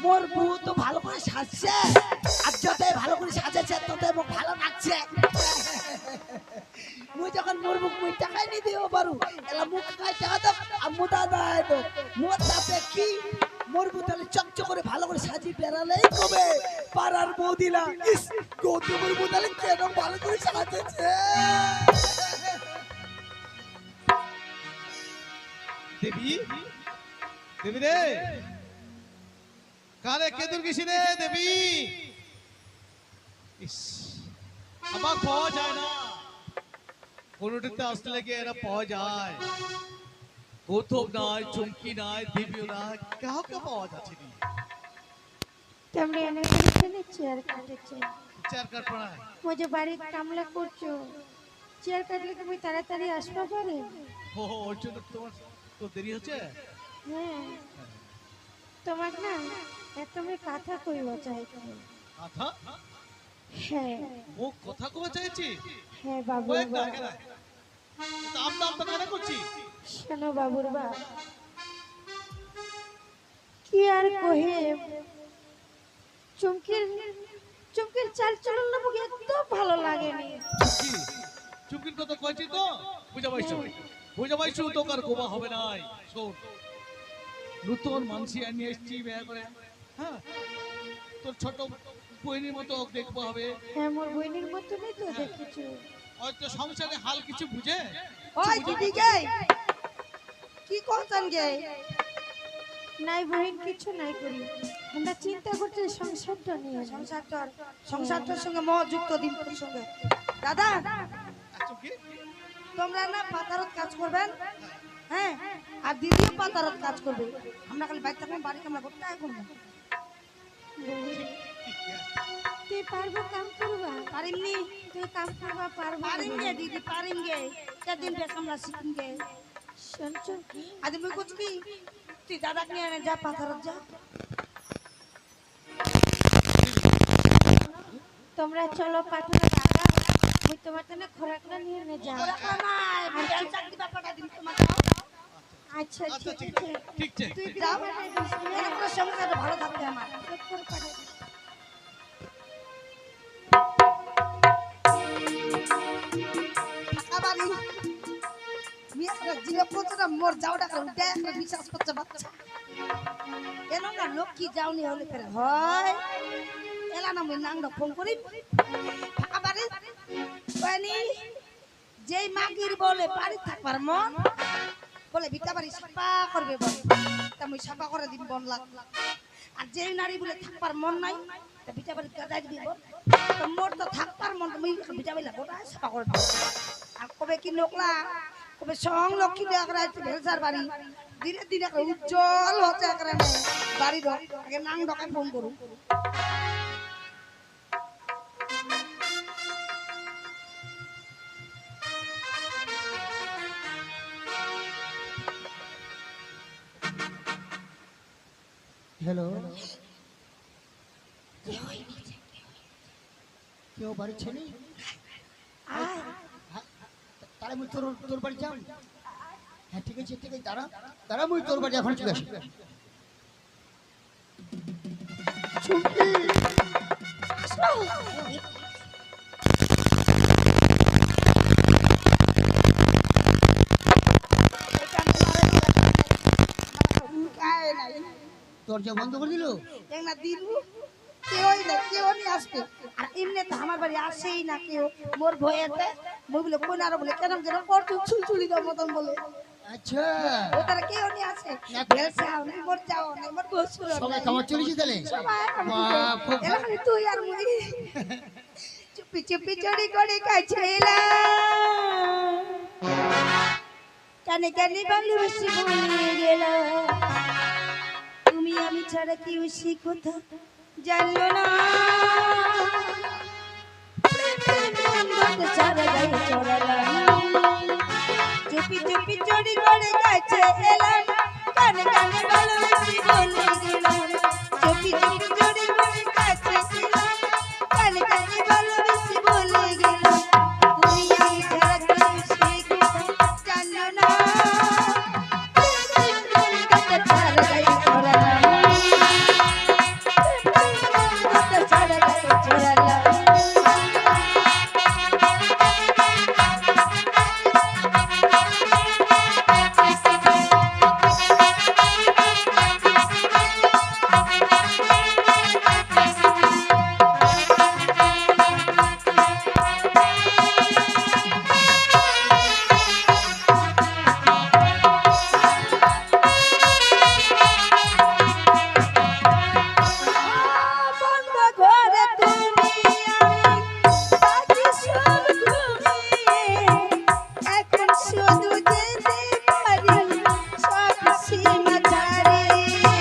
মোর বউ তো ভালো করে সাজছে, আর যতই ভালো করে সাজাচ্ছে ততই মুখ ভালো লাগছে। মুই যখন মোর বুক মুই টাকাই নি দিও পারু, এলা মুখ কাকায় টাকা দাও আর মু দাদা দাও। মোর তাতে কি মোর বউ তাহলে চকচক করে ভালো করে সাজি বেড়ালেই কবে পাড়ার বউ দিলা। ইস গৌতমের বউ তাহলে কেন ভালো করে সাজাচ্ছে। দেবী, দেবী রে, কারে কেদুর গেছি রে দেবী। ইস, আমার পাওয়া যায় না, কোনোটিতে আসতে লেগে এরা পাওয়া যায়। গৌতম নাই, চুমকি নাই, দেবীও নাই, কাউকে পাওয়া যাচ্ছে না। তোমরা এনে পেছনে চেয়ার কাটেছে, চেয়ার কাট পড়ায় মুঝে বাড়ির কামলা করছো, চেয়ার কাটলে কি আমি তাড়াতাড়ি আসবা পারে? ও ওর জন্য তোমার তো দেরি হচ্ছে। হ্যাঁ তোমার না এত আমি কথা কইব চাইছি। কথা হ্যাঁ ও কথা কবে চাইছি? হ্যাঁ বাবু কয়েক না কেন দাম দাম তো কেন করছি? শোনো বাবুর বা কি আর কহে, চুমকির চুমকির চাল চলন না মুখে এত ভালো লাগেনি। কি চুমকির কথা কইছি তো বুঝা পাইছো, বুঝা পাইছো তো কার গোবা হবে নাই। শোন নতুন মানসি নিয়ে এসেছি বিয়ে করে, হ্যাঁ তোর ছোট বইনের মতো ওকে দেখবো হবে। হ্যাঁ মোর বইনের মতনই তো দেখেছো। হয়তো সংসারে হাল কিছু বুঝে। ওই দিদি গে কি করছেন গে? নাই বহিন কিছু নাই করি, আমরা চিন্তা করছি সংসারটা নিয়ে। সংসারটার সঙ্গে মহযুক্ত দিন তোর সঙ্গে। দাদা চুমকি তোমরা না পাতারত কাজ করবেন, হ্যাঁ আর দিদিও পাতারত কাজ করবে। আমরা খালি বাইক থাকবেন, বাড়ি আমরা করতে এখন না। তুই পারবো কাম করবা? পারিমনি তুই কাম করবা পারবো? পারিম গে দিদি পারিম গে, কদিন বেশ আমরা শিখিম গে। শোন চুমকি, আজ মুই কুছ কি তুই দাদা নিয়ে আনে যা পাতারত যা। তোমরা চলো পাঠানো টাকা মুই তোমার জন্য খোরাকটা নিয়ে নে যাও। ওরা নাই বেল চাকরি ব্যাপারটা দিন তোমার। আচ্ছা আচ্ছা ঠিক ঠিক আছে, ঠিক আছে। তুই যাও একটা সংসার ভালো থাকবে আমার। ফাঁকা বাড়ি মেয়েরা জিভে পচরা মোর যাওটা করে উঠে একটা বিশ্বাস করছে বাচ্চা এলো না লক্ষ্মী যাওনি হলে ফেরে হয় এলা না মুই নাংটা ফোন করি ফাঁকা বাড়ি কয়নি যেই মাগির বলে বাড়ি থাকবার মন বলে ভিটা বাড়ি সাফা করবে বলে তা মুই সাফা করে দিন বন লাগ। আর যেই নারী বলে থাকবার মন নাই তা ভিটা বাড়ি গাদাই দিব, তো মোর তো থাকবার মন মুই ভিটা বাড়ি গোটা সাফা করে দিব। আর কবে কি নোকলা কবে সং লক্ষ্মী দেয়া করে ভেলসার বাড়ি ধীরে ধীরে উজ্জ্বল হচ্ছে একরামে বাড়ি ঢোক আগে নাং ঢোকায় ফোন করুন হ্যালো কেউ বাড়ি ছেলে তাহলে মুই তোর বাড়ি যাও হ্যাঁ ঠিক আছে দাঁড়া দাঁড়া মুই তোর বাড়ি এখন চলে আসি দরজা বন্ধ করে দিল দেখ না দিলু কেউই না কেউ নিয়ে আসবে আর এমনি তো আমার বাড়ি আসেই না কেউ মোর ভয়েতে মই বলে কোন আর বলে কেন যেন করছো ছুলছুলি দেওয়ার মতন বলে আচ্ছা ও তারা কেউ নিয়ে আসে ভেলসাও নেই মোর যাও নেই মোর বসুর সবাই খাবার চলেছি তাহলে এখানে তুই আর মুই চুপি চুপি চড়ি করে কাছেলা কানে কানে ভালোবেসে ভুলে গেল তুমি আমি ছাড়া কেউ সে কথা জানলো না ছাড়া গায়ে চড়ালাম চুপি চুপি চড়ি করে কাছে এলাম কানে কানে ভালোবেসে ভুলে গেলাম চুপি চুপি চড়ি করে কাছে এলাম কানে কানে ভালোবেসে ভুলে গেলাম তুমি আমি ছাড়া কেউ সে কথা জানলো না ছাড়া গায়ে চড়ালাম ছাড়া গায়ে চড়ালাম বন্ধ ঘরে তুমি আমি বাকি সব ঘুমিয়ে এখন শুধু যেতে পারি সব সীমা ছাড়িয়ে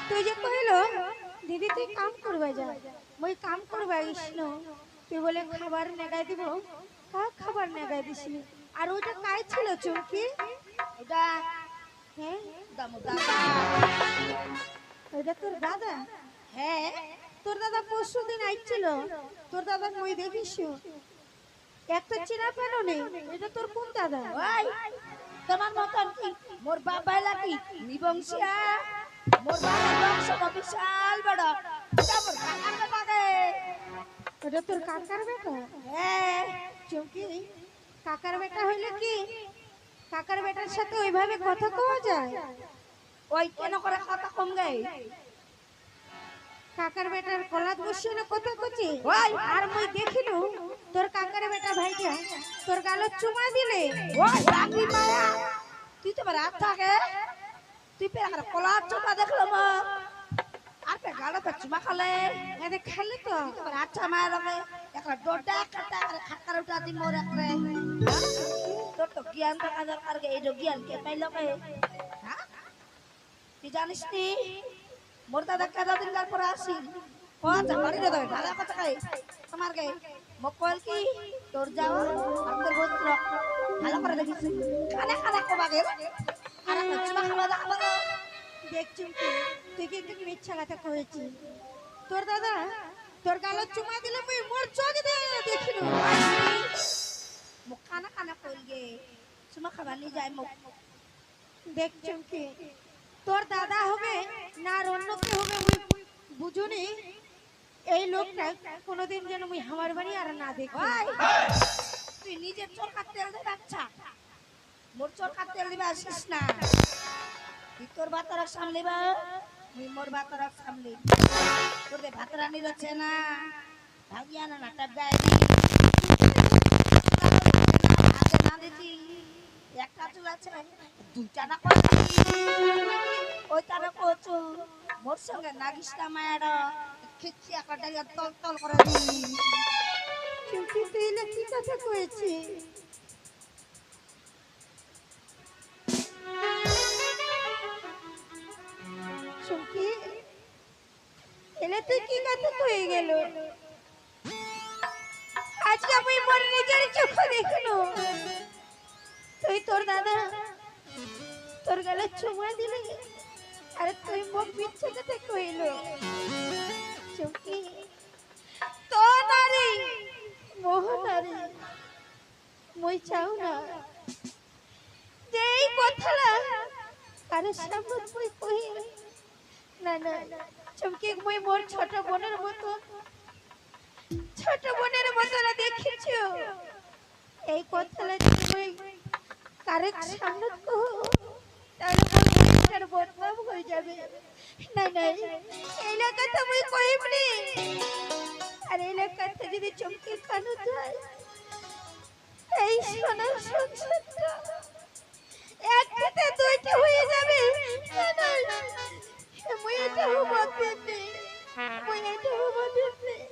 তুই যে কইল দিদি তুই কাম করবে যা, মই কাম করবে ইসনো, তুই বলে খাবার নেগাই দিব, কা খাবার নেগাই দিছিলি? আর ওটা কাই ছিল চুমকি? ওটা হ্যাঁ মোর দাদা। ওটা তোর দাদা? হ্যাঁ তোর দাদা পরশু দিন আইছিল, তোর দাদা মই দেখিস একটা চিনা পেল নেই, এটা তোর কোন দাদা? ওই তোমার মতন কি মোর বাপ ভাইলা কি নিবংশিয়া? মোর বাবার বংশ তো বিশাল বড়। এটা মোর কাকার বেটা রে। ওটা তোর কাকার বেটা? হ্যাঁ চুমকি, কাকার বেটা হইলে কি কাকার বেটার সাথে ওইভাবে কথা কওয়া যায়? ওই কেন করে কথা কম গাই? কাকার বেটার কলাত বসে না কথা কচি। ওই আর মই দেখিলু তোর কাকার বেটা ভাইটা তোর গালে চুমা দিলে। ওই বাকি মায়া, তুই তো রাত থাকে, তুই পে আর কলা চোপা দেখলো মো আর পে গাড়ো পে চুমা খালে। এতে খালি তো তোমার আচ্ছা মায়ের রঙে একটা ডোডা কাটা করে খাকার উঠা দি মোর একরে। তোর তো জ্ঞান থাকা দরকার গে, এই জ্ঞান কে পাইল কে? হ্যাঁ তুই জানিস নি মোর দাদা কাদা দিন পর আসি কথা বাড়ি রে দেবে ভালো কথা খাই তোমার গে মকল কি তোর যাও আর তোর গোত্র ভালো করে দেখিস খানা খানা কবা গে আর চুমা খাওয়া দাওয়া করো। দেখ চুমকি, তুই কি একটু মিথ্যা কথা কয়েছি? তোর দাদা তোর গালে চুমা দিলে মই মোর চোখ দিয়ে দেখিলু। মুখ খানা খানা কইল গে চুমা খাবা নি যায় মুখ। দেখ চুমকি, তোর দাদা হবে না আর অন্য কেউ হবে মুই বুঝুনি। এই লোকটা কোনোদিন যেন মুই আমার বাড়ি আর না দেখি। ওই তুই নিজের চরকার তেল দে বাচ্চা, মোর চরকার তেল দিবা আসিস না। তুই তোর বাতারা সামলিবা, মুই মোর বাতারা সামলি। তোর দে ভাতরা নিরছে না ভাগিয়া না নাটক গায় না দিছি একটা চুল আছে দুইটা না করছি ওই তারা কচু মোর সঙ্গে নাগিস না মায়ের খিচ্ছি একটা তল তল করে দিই। চুমকি, তুই না কি কথা কয়েছি? চুমকি, এলে তুই কি কথা কয়ে গেল? আজকে আমি মোর নিজের চোখে দেখলো তুই তোর দাদা তোর গালে চুমা দিলি আর তুই মুখ মিথ্যে কথা কইল। চুমকি, তো নারী মোহ নারী মই চাও না যে এই কথাটা আরে সামনে মই কই না না। চুমকি, মই মোর ছোট বোনের মতো না দেখিছো এই কথাটা তুই কারে সামনে কো তাহলে মোর বদনাম হয়ে যাবে। না না, এই লাগাতে মই কইবনি। আর এই লাগাতে যদি চুমকি কানু যায় এই সোনার সংসারটা এক খেতে দুইটা হয়ে যাবে। না না, মই এটা বলতে নেই, মই এটা বলতে নেই,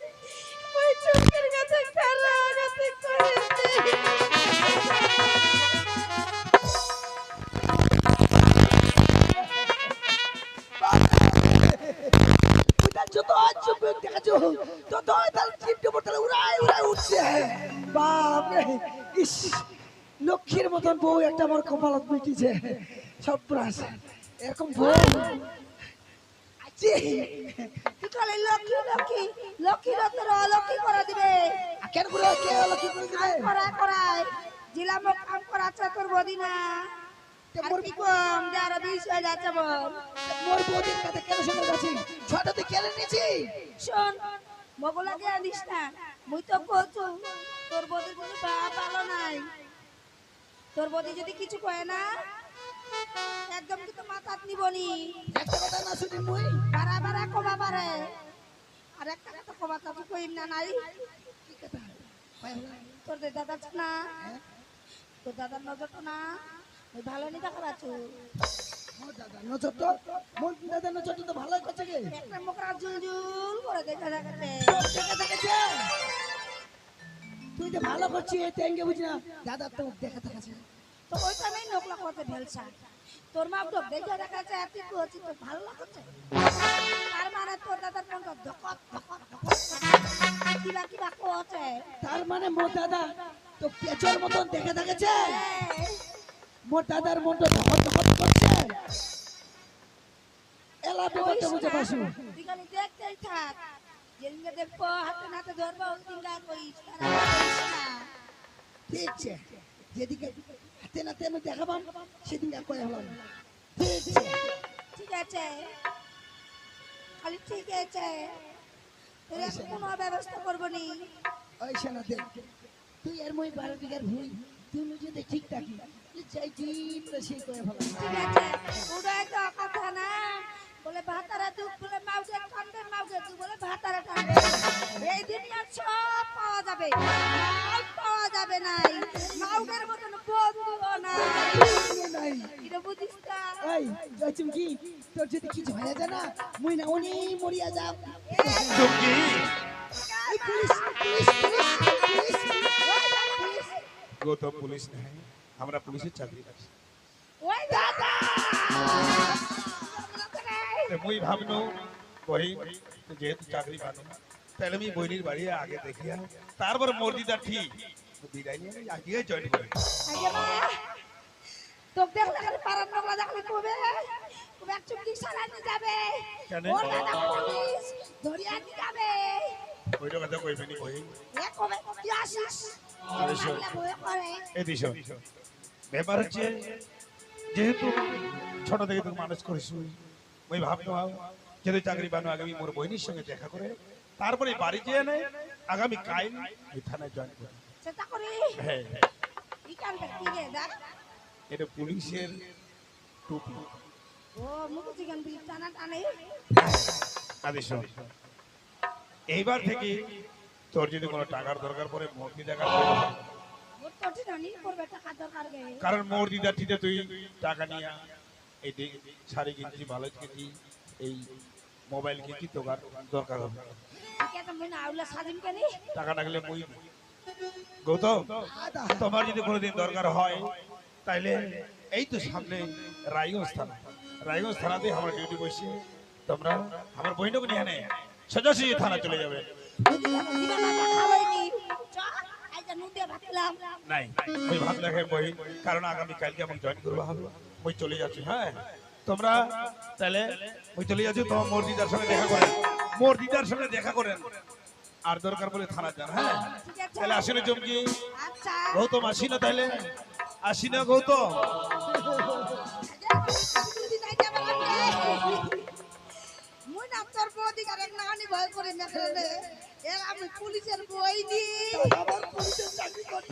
মই চুমকির কাছে কারা কাছে করেছি। যত চুপ দেখাচ্ছ তত তার চিমটে মোটে উড়াই উড়াই উঠছে। বাপ রে, ইস লক্ষ্মীর মতন বউ একটা আমার কপালত মিটিছে। সব প্রাস এরকম বউ আছে। তুই খালি লক্ষ্মী লক্ষ্মী লক্ষ্মী রতন অলক্ষ্মী করে দিবে। কেন করে কে লক্ষ্মী করে দিবে? করায় জিলা মুখ কাম করাচ্ছে তোর বদি না আর কি কম যার 20 হয়ে যাচ্ছে বল। মোর বউদের কাছে কেন শুনে যাচ্ছি? ছোটতে কেন নিয়েছি? শোন মগলাকে আনিস না, মুই তো কইছো তোর বদির কোনো বাপ ভালো নাই। তোর বদি যদি কিছু কয় না একদম কিন্তু মাথাত নিবনি। একটা কথা না শুনি মুই বারা বারা কবা পারে আর একটা কথা কবা তো কইম না নাই। কি কথা? তোর দাদা না তোর দাদার নজর তো না ওই ভালো নি দেখা পাচ্ছ। মোর দাদা নজর তো মোর দাদা নজর তো ভালোই করছে গে। একটা মুখরা জুলজুল করে দেখা যাচ্ছে। দেখা দেখাচ্ছে তুই তো ভালো করছিস, তেঙ্গে বুঝি না দাদা তো দেখা দেখাচ্ছে। তো ওইটা নেই নোকলা করতে ভেলসা তোর মা তো দেখে দেখাচ্ছে এত করছি তো ভালো লাগছে তার মানে তোর দাদার মনটা ধকত ধকত কিবা কিবা করছে তার মানে মোর দাদা তো পেঁচর মতন দেখে থাকেছে মোর দাদার মনটা ধকত ধকত করছে এলা ব্যাপারটা বুঝে পাসু তুই খালি দেখতেই থাক যেদিনকে দেখবো হাতে নাতে ধরবো ওদিনকে কইস ঠিক আছে যেদিকে হাতে নাতে আমি দেখাবাম সেদিনকে কয়ে হলাম ঠিক আছে ঠিক আছে খালি ঠিক আছে তোর এখন কোনো ব্যবস্থা করবো নি ওই শোনা দেখ তুই আর মই 12 বিঘার ভুই তুই যদি ঠিক থাকি চাই ঠিক সেই কয়ে হলাম ঠিক আছে ওটাই তো কথা না বলে ভাতারা দুধ বলে মাউকে কান্দে মাউকে দুধ বলে ভাতারা কান্দে এই দুনিয়া সব পাওয়া যাবে সব পাওয়া যাবে নাই মাউকের মতন বন্ধুও নাই নাই এটা বুঝিস না এই জয়চুমকি তোর যদি কিছু হয়ে যায় না মুই না অনেক মরিয়া যাব চুমকি এই police police police police Gautam police নাই আমরা পুলিশের চাকরি করছি ওই দাদা মুই ভাবনো বহিন যেহেতু চাকরি পানো তাহলে আমি বইনির বাড়ি আগে দেখিয়া তারপর মর্জিটা ঠিক বিদায় নিয়ে আমি আগে জয়েন করি আগে মা তোকে দেখলে খালি পারার নোংরা দেখলে কবে কবে এক চুমকি সারাতে যাবে কেন? ও দাদা পুলিশ ধরিয়া নিয়ে যাবে ওইটা কথা কইবেনি বহিন এ কবে তুই আসিস আরে শোন। লাগলে বয়ে করে এই দিশ ব্যাপার হচ্ছে যেহেতু ছোট থেকে তুমি মানুষ করিস ওই ভাবনো যেহেতু চাকরি পানো আগামী মোর বহিনীর সঙ্গে দেখা করে তারপরে বাড়ি যেয়ে নেয় আগামী কাল এই থানায় জয়েন করে সেটা করি হ্যাঁ কি কামটা কি রে দেখ এটা পুলিশের টুপি ও মুখ চিকেন বিল টানা টানে আদেশ শোন। এইবার থেকে তোর যদি কোনো টাকার দরকার পড়ে মূর্তি দেখার প্রয়োজন, মোর তো ঠিক নি করবে টাকা দরকার গে কারণ মূর্তিটা ঠিক তুই টাকা নিয়ে এই শাড়ি কিনছি ভালো কিনছি এই মোবাইল কিনছি তোর দরকার হবে ঠিক আছে মই না আউলা সাজিম কেনি টাকা লাগলে মই গৌতম তোমার যদি কোনোদিন দরকার হয় তাইলে এই তো সামনে রায়গঞ্জ থানা রায়গঞ্জ থানাতে আমার ডিউটি বসে তোমরা আমার বহিনকে নিয়ে নেয় সোজাসুজি থানা চলে যাবে দিবা না খাওয়াইনি চ আইজা নুন দিয়ে ভাত খেলাম নাই ওই ভাত লেখে বহিন কারণ আগামী কালকে আমাকে জয়েন করবো হবে ওই চলে যাচ্ছি হ্যাঁ তোমরা তাহলে ওই চলে যাচ্ছি তোমার মোর দিদার সঙ্গে দেখা করেন মোর দিদার সঙ্গে দেখা করেন আর দরকার বলে থানা যান হ্যাঁ ঠিক আছে তাহলে আসি না চমকি আচ্ছা গৌতম আসি না তাহলে আসি না গৌতম যদি নাই যাবে মুই না তোর বদিকার এক নাগানি ভয় করে মেখলে এর আমি পুলিশের বই দি আবার পুলিশের চাকরি করতে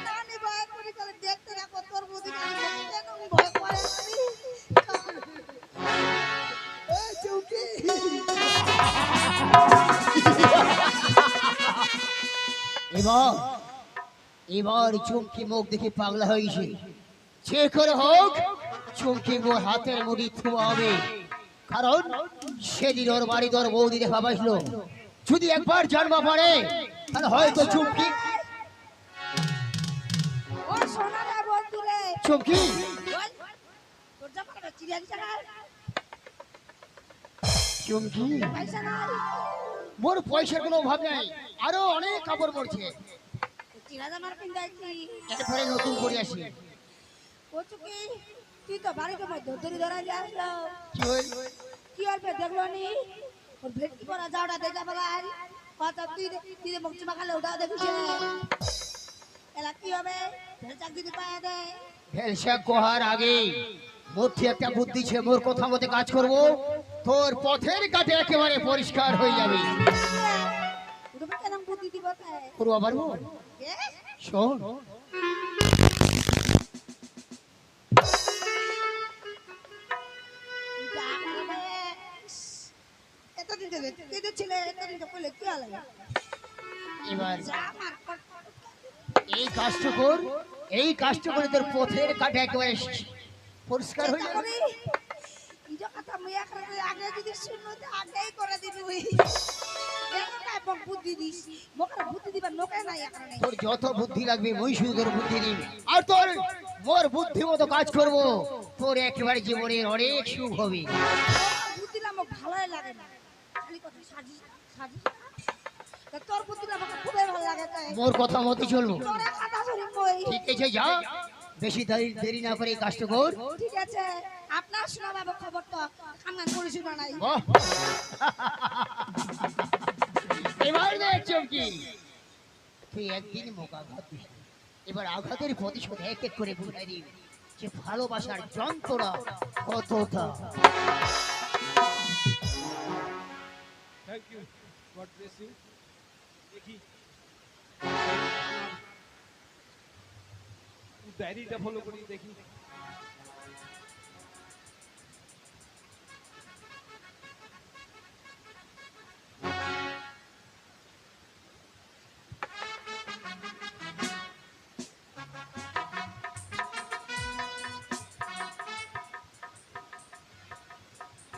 নাগানি ভয় করে করে দেখতে রাখো তোর বদিকার কেন ভয় করে এই চৌকি এবার এবার চুমকি মুখ দেখে পাগলা হয়ে গেছে যে করে হোক চুমকি মোর হাতের মুড়ি থুয়া হবে কারণ সেদিন ওর বাড়ি তোর বৌদি দেখা পাইছিল যদি একবার জানবা পারে তাহলে হয়তো চুমকি ও সোনা রে বন্ধু রে চুমকি বল তোর জামাটা চিড়িয়া দিছে না চুমকি পয়সা নাই মোর পয়সার কোনো অভাব নাই আরো অনেক কাপড় পড়ছে চিড়া জামার পিন্দাইছি এরপরে নতুন করে আসি ও চুকি তুই তো বাড়িতে মধ্যে ধরে ধরা দিয়ে আসলো কি হইল কি অল্পে দেখলো নি ওর ভেটকি পরা যাওটা দেখা বলাই কথা তুই তুই মুখ চুমা খালে ওটাও দেখিস এলা কি হবে চাকরি পায় দে ভেলসা কোহার আগে মধ্যে একটা বুদ্ধি ছে মোর কথা মতে কাজ করব তোর পথের কাটে একেবারে পরিষ্কার হয়ে যাবে ওটা কেন বুদ্ধি দিব তাই করবো আবার এ শোন এতদিন থেকে কেঁদে ছিলে এতদিন তো কইলে কি হলো এবার আমার এই কাজটা কর এই কাজটা করে তোর পথের কাটে একেবারে পরিষ্কার হয়ে যাবে ইজো কথা মুই একরে আগে যদি শুনো তো আগেই করে দিবি ওই দেখো কাই বক বুদ্ধি দিস মোকে বুদ্ধি দিবা নোকে নাই একরে নাই তোর যত বুদ্ধি লাগবে মই শুধু তোর বুদ্ধি দিই আর তোর মোর বুদ্ধি মতো কাজ করব তোর একেবারে জীবনের অনেক সুখ হবে। বুদ্ধিটা আমার ভালোই লাগে না, খালি কথা সাজিস সাজিস না। তা তোর বুদ্ধিটা আমাকে খুবই ভালো লাগে তাই মোর কথা মতো চলবো। তোরে কথা শুনি কই। ঠিক আছে, যা, বেশি দেরি না করে এই কাজটা কর। ঠিক আছে, আপনার শোনা বাবা খবর তো কামান করে শোনা নাই। বাহ! এবার দেখ চমকি, তুই একদিন মোকা আঘাত দিস, এবার আঘাতের প্রতিশোধ এক এক করে বুঝাই দিবি যে ভালোবাসার যন্ত্রণা কতটা। Thank you, God bless you. দেখি ডায়েরিটা ফলো করি দেখি।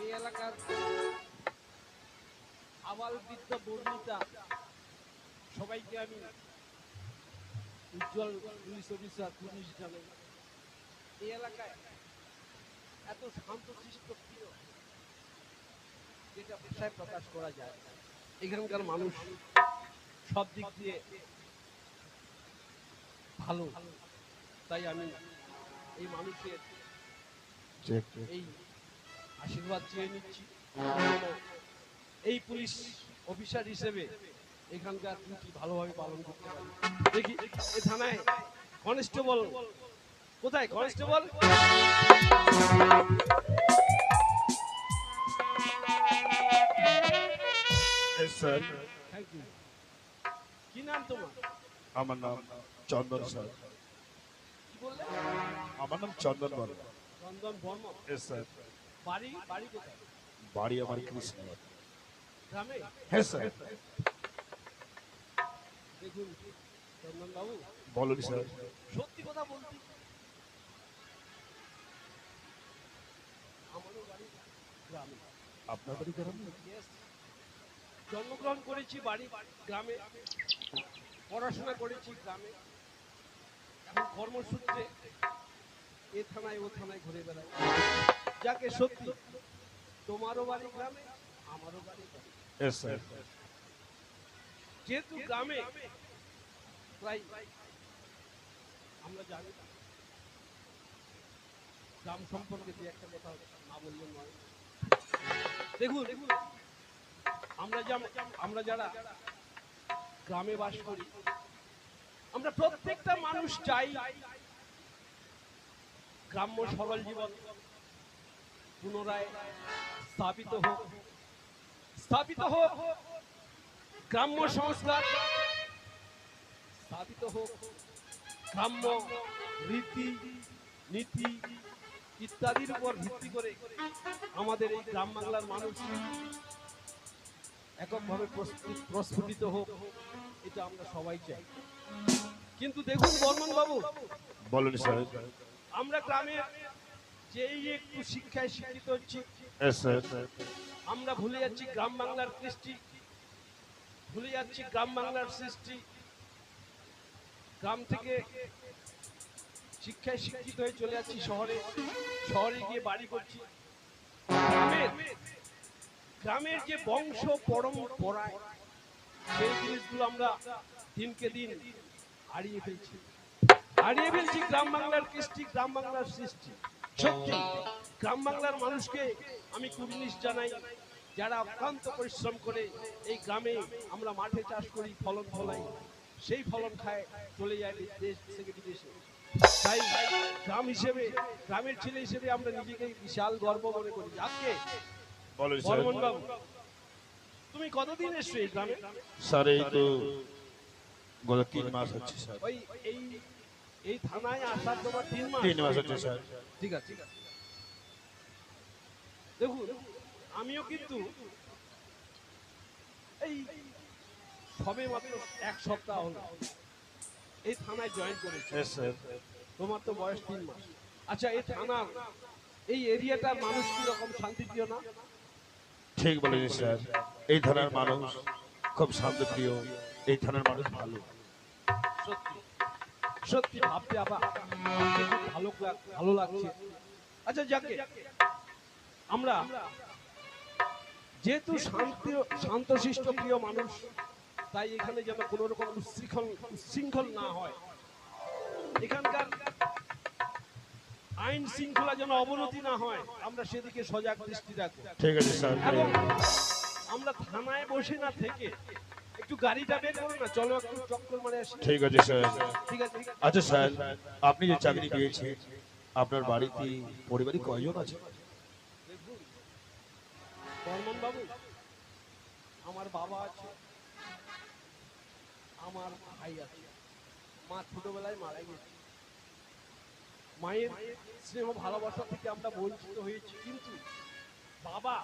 এই এলাকার আবাল বিদ্যা বর্ণিতা সবাইকে আমি উজ্জ্বল পুলিশ অফিসার পুলিশ জানাই। এই এলাকায় এত শান্তশিষ্ট প্রিয় যেটা ভাষায় প্রকাশ করা যায়। এখানকার মানুষ সব দিক দিয়ে ভালো, তাই আমি এই মানুষের এই আশীর্বাদ চেয়ে নিচ্ছি। এই পুলিশ অফিসার হিসেবে এখানকার ডিউটি ভালোভাবে পালন করতে পারি। দেখি এই থানায় কনস্টেবল কোথায়? Constable sir, thank you. কি নাম তোমার? আমার নাম চন্দন স্যার। কি বললে? আমার নাম চন্দন বর্মা। চন্দন বর্মন। স্যার, বাড়ি বাড়ি কোথায়? বাড়ি আমার কৃষ্ণনগর। গ্রামে? হ্যাঁ স্যার। দেখুন চন্দন বাবু, বলুন স্যার। সত্যি কথা বলতে আমারও বাড়ি গ্রামে। আপনার বাড়ি গ্রামে? Yes, জন্মগ্রহণ করেছি বাড়ি গ্রামে, পড়াশোনা করেছি গ্রামে। এখন কর্মসূত্রে এ থানায় ও থানায় ঘুরে বেড়াই। যাকে সত্যি তোমারও বাড়ি গ্রামে, আমারও বাড়ি গ্রামে। হ্যাঁ স্যার। যেহেতু গ্রামে প্রায় আমরা জানি, গ্রাম সম্পর্কে যে একটা কথা না বললে নয়। দেখুন আমরা যারা গ্রামে বাস করি, আমরা প্রত্যেকটা মানুষ চাই গ্রাম্য সরল জীবন পুনরায় স্থাপিত হোক, গ্রাম্য সংস্কার স্থাপিত হোক, গ্রাম্য রীতি নীতি ইত্যাদির উপর ভিত্তি করে আমাদের এই গ্রাম বাংলার মানুষ এককভাবে প্রস্ফুটিত হোক, এটা আমরা সবাই চাই। কিন্তু দেখুন বর্মন বাবু, বলুন স্যার। আমরা গ্রামে যেই একটু শিক্ষায় শিক্ষিত হচ্ছি, হ্যাঁ স্যার। আমরা ভুলে যাচ্ছি গ্রাম বাংলার কৃষ্টি, ভুলে যাচ্ছি গ্রাম বাংলার সৃষ্টি। গ্রাম থেকে শিক্ষায় শিক্ষিত হয়ে চলে যাচ্ছি শহরে, শহরে গিয়ে বাড়ি করছি। গ্রামের যে বংশ পরম্পরায় সেই জিনিসগুলো আমরা দিনকে দিন হারিয়ে ফেলছি গ্রাম বাংলার কৃষ্টি, গ্রাম বাংলার সৃষ্টি। সত্যি গ্রাম বাংলার মানুষকে আমি কুর্নিশ জানাই, যারা অক্লান্ত পরিশ্রম করে এই গ্রামে আমরা মাঠে চাষ করি, ফলন ফলাই, সেই ফলন খায় চলে যায় দেশ থেকে বিদেশে। তাই গ্রাম হিসেবে, গ্রামের ছেলে হিসেবে আমরা নিজেকে বিশাল গর্ব মনে করি। আজকে বলুন স্যার। বর্মন বাবু, তুমি কতদিন এসছো এই গ্রামে? স্যার এই তো গত 3 মাস হচ্ছে স্যার। ওই এই থানায় আসার তোমার 3 মাস? 3 মাস হচ্ছে স্যার। ঠিক আছে। দেখুন আমিও কিন্তু এই সবে মাত্র 1 সপ্তাহ হলো এই থানায় জয়েন করেছি। হ্যাঁ স্যার। তোমার তো বয়স 3 মাস। আচ্ছা, এই থানার এই এরিয়াটার মানুষ কি রকম শান্তিপ্রিয় না? ঠিক বলেছেন স্যার। এই থানার মানুষ খুব শান্তপ্রিয়, এই থানার মানুষ ভালো। সত্যি সত্যি ভাবতে আবার ভাবতে খুব ভালো লাগছে। আচ্ছা যাকে আমরা যেহেতু শান্তশিষ্ট প্রিয় মানুষ, তাই এখানে যেন কোনো রকম উচ্ছৃঙ্খল না হয়, এখানকার আইন শৃঙ্খলা যেন অবনতি না হয়, আমরা সেদিকে সজাগ দৃষ্টি রাখবো। ঠিক আছে স্যার। এবং আমরা থানায় বসে না থেকে একটু গাড়িটা বের করো না, চলো একটু চক্কর মারে আসি। ঠিক আছে স্যার। ঠিক আছে। আচ্ছা স্যার, আপনি যে চাকরি পেয়েছেন আপনার বাড়িতে পরিবারে কয়জন আছে? দেখুন বর্মন বাবু, আমার বাবা আছে, আমার ভাই আছে, মা ছোটবেলায় মারা গেছে। মায়ের স্নেহ ভালোবাসা থেকে আমরা বঞ্চিত হয়েছি, কিন্তু বাবা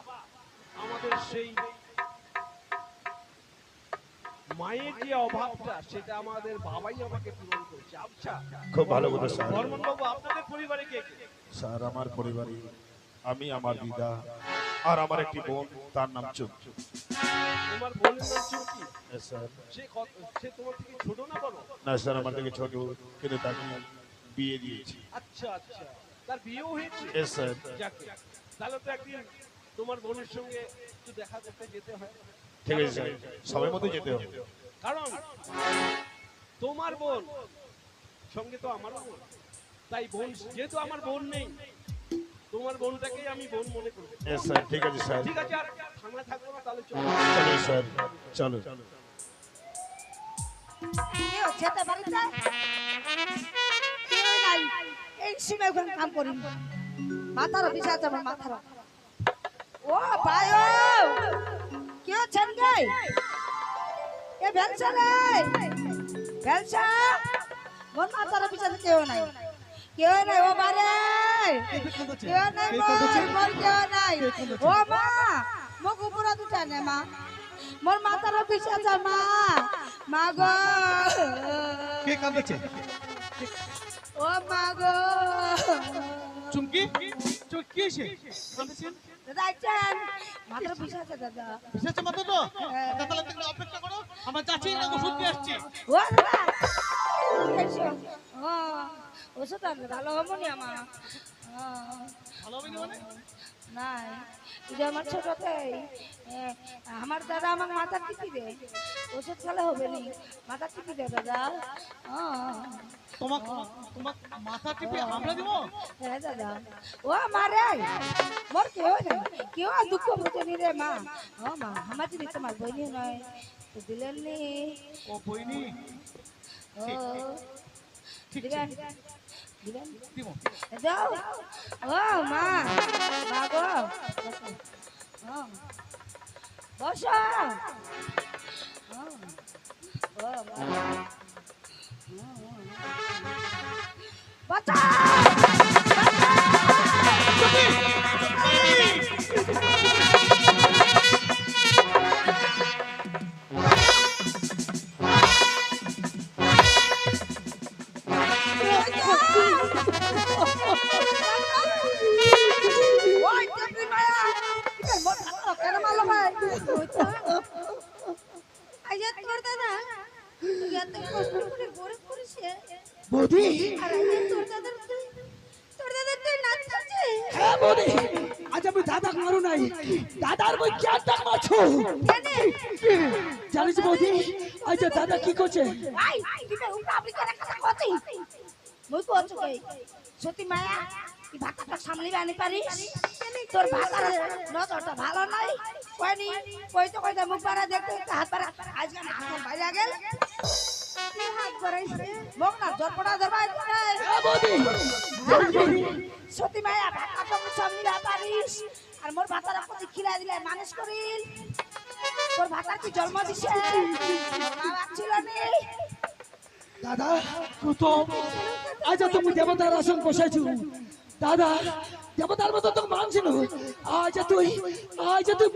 আমাদের সেই মায়ের যে অভাবটা সেটা আমাদের বাবাই আমাকে পূরণ করেছে। আচ্ছা খুব ভালো কথা স্যার। বর্মন বাবু, আপনাদের পরিবারে কে কে? স্যার আমার পরিবারে আমি, আমার দিদা আর আমার একটি বোন, তার নাম চুমকি। তোমার বোনের নাম চুমকি? স্যার। সে তোমার থেকে ছোট না বড়? না স্যার, আমার থেকে ছোট, কিন্তু তাকে বিয়ে দিয়েছি। আচ্ছা আচ্ছা, তার বিয়েও হয়েছে? স্যার। যাকে তাহলে তো একদিন তোমার বোনের সঙ্গে একটু দেখা করতে যেতে হয়। ঠিক আছে স্যার, সময় মতো যেতে হবে। কারণ তোমার বোন সঙ্গে তো আমারও বোন, তাই বোন যেহেতু আমার বোন নেই, তোমার বোনটাকেই আমি বোন মনে করব। স্যার। ঠিক আছে স্যার। ঠিক আছে, আর থানায় থাকবো না, তাহলে চলো। চলো স্যার, চলো। কি হচ্ছে তা বাড়িতে? কেউ নাই, এই সময় ওখানে কাম করি। মাথার অফিসে আছে আমার মাথার। ও ভাই, ও কি হচ্ছেন গে? এ ভেলসা রে, ভেলসা, মোর মাথার অফিসে কেউ নাই, কেউ নাই। ও বারে কেউ নাই, মোর কেউ নাই। ও মা, মোক উপরে দুটা নে মা, মোর মাথার অফিসে আছে মা, মা গো। কে কাঁদছে? ও মা গো। চুমকি, চুমকি এসে কাঁদছেন? দাদা আইছেন, মাথার অফিসে আছে দাদা। বিশেষ মাত্র তো তাহলে তুমি অপেক্ষা করো, আমার চাচি না ওষুধ দিয়ে আসছে। ও দাদা এসো। ও ওষুধ আনবে, ভালো হবো নি আমার? ভালো হবে না মানে? নাই, এই যে আমার ছোটতেই আমার দাদা আমার মাথা টিপি দে, ওষুধ খেলে হবে নি, মাথা টিপি দে দাদা। তোমার তোমার মাথা টিপে আমরা দেবো? হ্যাঁ দাদা। ও মারে, মোর কেউ নেই, কেউ আর দুঃখ বুঝেনি রে মা। ও মা, আমার যদি তোমার বইনি নয় তো দিলেন নি। ও বইনি? ও দিবেন, দিবেন, দিব। দাও। ও মা, মা গো, বসো। ও বাচ্চা, ওই চাকরি মায়া, এটা মোর হাত কেন মারলো ভাই? এই যে তোর দাদা তুই এত কষ্ট করে গরিব করেছে, বৌদি, আর এই যে তোর দাদা তুই নাচছে। হ্যাঁ বৌদি, আজ আমি দাদা মারু নাই, দাদার বই কি আড্ডা মারছো? জানিস বৌদি, আজ দাদা কি করছে? আই দিবে উল্টা আপনি কেন কথা কইছি? মই কইছো কই? সত্যি মায়া, তুই ভাতাটা সামলিবে আনি পারিস? তোর ভাতার নজরটা ভালো নাই, কইনি কইতে মুখ পাড়া দেখতে হাত পাড়া, আজকে হাত বাইরে গেল। তুই হাত বাড়াইছে, মুখ না জরপড়া ধরবাই করে। হ্যাঁ বৌদি, সত্যি মায়া, ভাতাটা সামলিবে পারিস? আর মোর ভাতার প্রতি খিলা দিলে মানুষ করিল। তোর ভাতার কি জন্ম দিছে? মা ছিল নি? দাদা প্রথম আজ তুমি দেবতার আসন বসাইছো, দাদা দেবতার মতো তো মানছিল, আজ তুই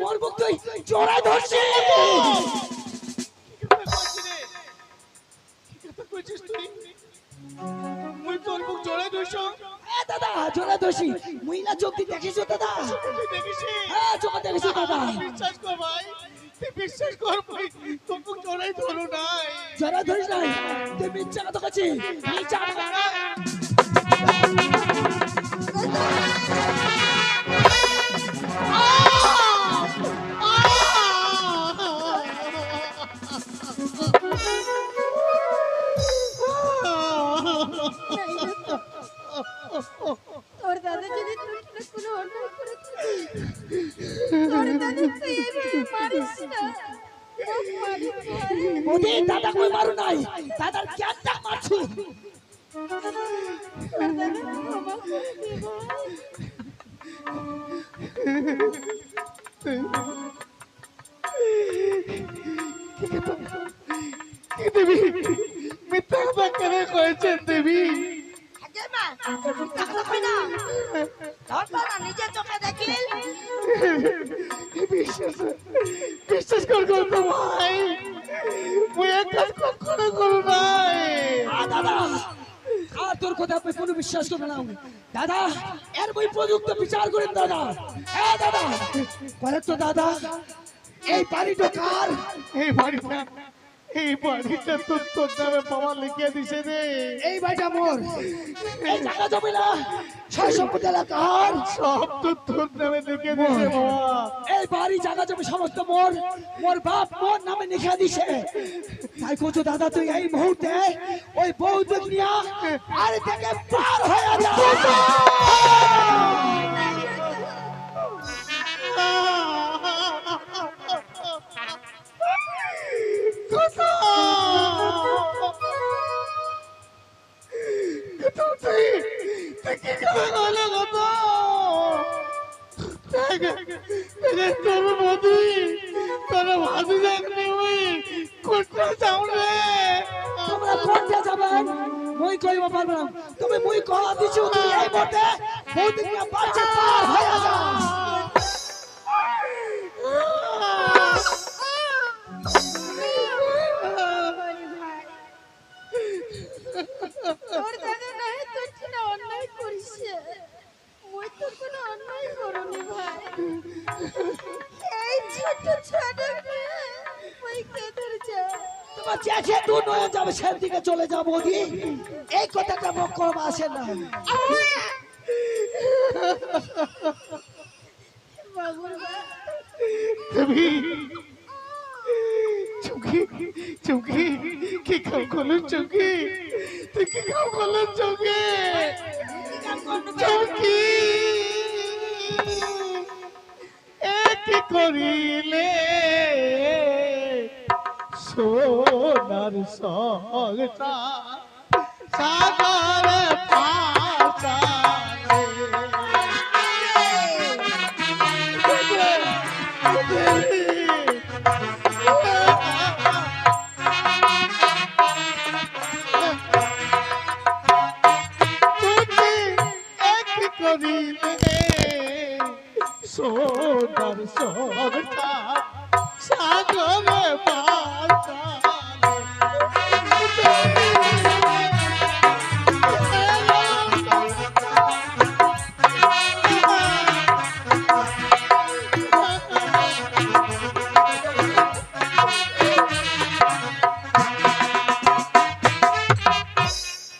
মোর মুখ তুই জড়াই ধরছিস। দাদা জোড়া দোষী মহিলা চোখ দিয়ে দেখিস দাদা? হ্যাঁ চোখে দেখিস দাদা। বিশ্বাস কর ভাই, তুই বিশ্বাস কর ভাই, তোকে জড়াই ধরো নাই। জোড়া ধরিস নাই, তুই মিথ্যা কথা করছিস, মিথ্যা কথা। তোর দাদা যদি তোর সাথে কোনো অন্যায় করে থাকে, তোর দাদা তুই এইভাবে মারিস না। মোদি দাদা কই মারু নাই, দাদার কেনটা মারছু? তোর দাদা ক্ষমা করে দে ভাই। দেবী মিথ্যা কথা কেন কয়েছেন দেবী? আগে মা টাকা কই না তোর দাদা নিজে চোখে দেখিল। বিশ্বাস কর তো ভাই, মুই এক কাজ কখনো করো নাই। দাদা আর তোর কথা আপনি কোনো বিশ্বাস করবে না দাদা, এর বই প্রযুক্ত বিচার করেন দাদা। দাদা বলে তো দাদা, এই বাড়িটা কার? এই বাড়িটা তো তোর নামে বাবা লিখে দিছে রে। এই বাড়িটা মোর, এই জায়গা জমি না সব সম্পত্তি কার? সব তো তোর নামে লিখে দিছে বাবা। এই বাড়ি জায়গা জমি সমস্ত মোর, মোর বাপ মোর নামে লিখে দিছে। তাই কোচো দাদা তুই এই মুহূর্তে ওই বৌদ্ধ নিয়া আর থেকে পার হয়ে যা। তোমরা কোনটা যাবেন মই কইব পারব না। তুমি মই কলা দিছো তুমি এই মতে বৌদ্ধ নিয়া বাচ্চা পার হয়ে যা। তোর দাদা না তোর কিনা অন্যায় করিছে, মই তো কোনো অন্যায় করনি ভাই। এই ছোট ছোট মই কেঁদে যা। তোমার চেখে দু নয়ন যাবে সের দিকে চলে যাব বৌদি, এই কথাটা মুখ করবা আসে না। বাবুর ভাই দেবী চুকি চুকি কি কাম করলো চুকি? তুই কি কাম করলো চুকি? চুকি কি করিলে সোনার সংসার সাগরে পাতালে। সোনার সংসার সাগরে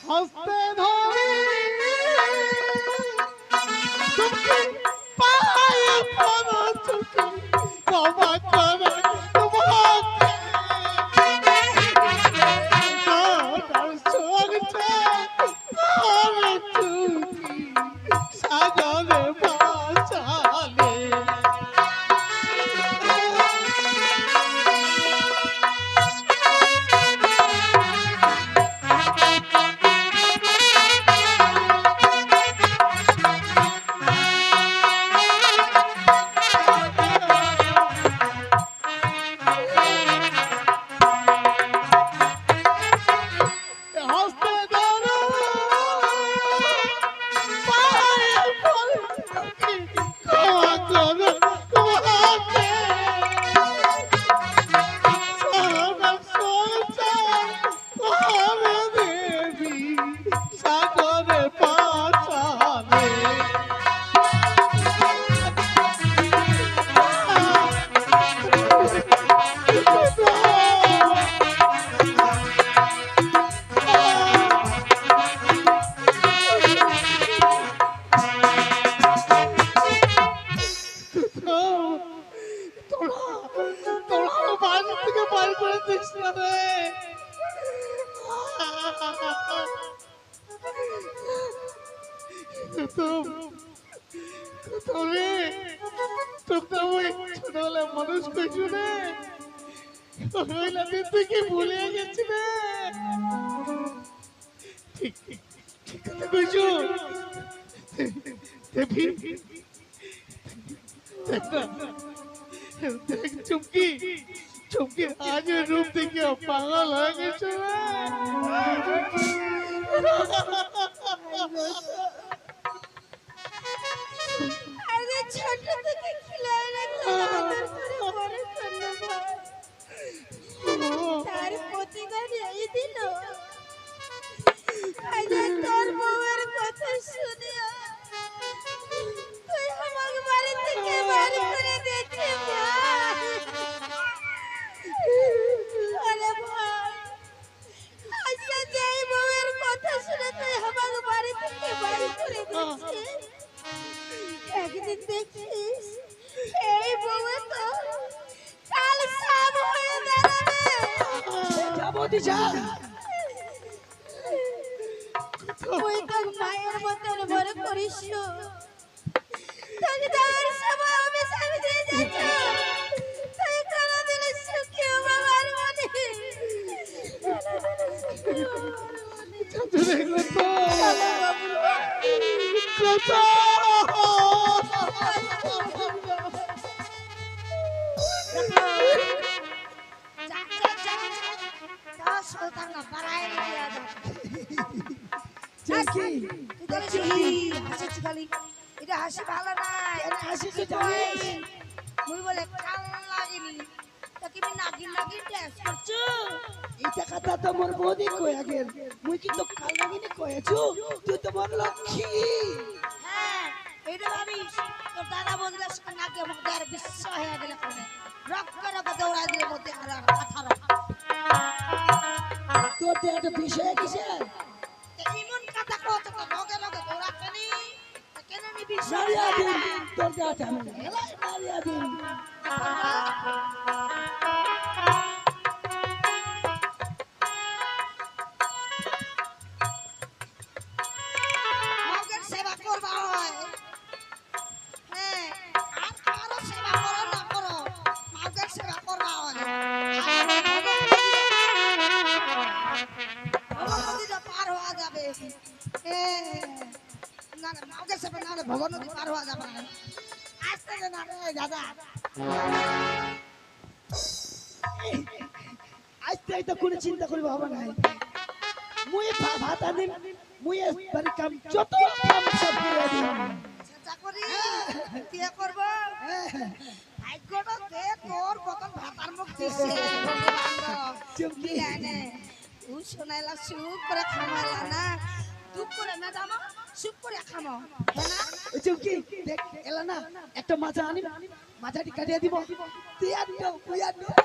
হস্তে ধরে চুপকে পায়ে পড়ো চুপকে ক্ষমা করে তোমার বার করে দিস না রে। তোরে তোকে ওই ছোটবেলায় মানুষ করছো রে, ওই লাগে তুই কি ভুলে গেছি রে। ঠিক ঠিক কথা কইছো। দেখ চুমকি চুমকি আজ ওই রূপ দেখে পাগল হয়ে গেছে রে। আরে ছোট থেকে খিলায় রাখলো, আদর করে বড় করলো ভাই। তার প্রতিদান এই দিল। আজ তোর বউয়ের কথা শুনে তুই আমাকে বাড়ি থেকে বার করে দিয়েছে ভাই। আরে ভাই, আজকে যেই বউয়ের কথা শুনে তুই আমাকে বাড়ি থেকে বার করে দিয়েছিস, একদিন দেখিস এই বউয়ে তো কাল সব হয়ে দাঁড়াবে। যাবো দিশা। তুই তো মায়ের মতন বড় করিস, তোকে দেওয়ার সময় আমি স্বামী দিয়ে যাচ্ছ, তুই কোনোদিন সুখী বাবার মনে দেখলে তো কথা এটা হাসি ভালো নাই, হাসি তো জানিস। মুই বলে কাল লাগেনি, তা কি নাগিন নাগিন ড্যান্স করছো? এটা কথা তো মোর বৌদি কই আগের, মুই কি তো কাল লাগিনি কয়েছু, তুই তো মোর লক্ষ্মী। হ্যাঁ, এটা ভাবিস তোর দাদা বদলে নাকি মধ্যে আর বিশ্ব হয়ে গেলে কোনে রক্ত রক্ত দৌড়া দিলে মধ্যে আর 18 তোর তো একটা বিষয় কিসে এমন কথা কত তো লগে লগে দৌড়াতে নি কেন নি বিশ্ব মারিয়া দিন, তোর তো একটা মারিয়া দিন। মগের সেবা করবা হয়। হ্যাঁ, আর কারো সেবা করো না করো, মগের সেবা করবা হয়। ভগবতীটা পার হওয়া যাবে। না না, মগের সেবা না হলে ভগবতী পার হওয়া যাবে না। আসতে দে না রে দাদা। আজকে তো কোনো চিন্তা করবো হবে না। মুই ভাত আনিম, মুই বাড়ি কাম যত কাম সব করে দিম। চেষ্টা করি বিয়ে করব। ভাগ্যটা দে তোর মতন ভাতার মুখ দিছে চুমকি। ও শোনাইলা সুখ করে খামাইলা না, দুঃখ করে ম্যাডাম সুখ করে খামো হ্যাঁ না? ওই চুমকি দেখ এলা না একটা মাছা আনিম, মাছাটি কাটিয়ে দিব, তুই আর দাও তুই আর দাও।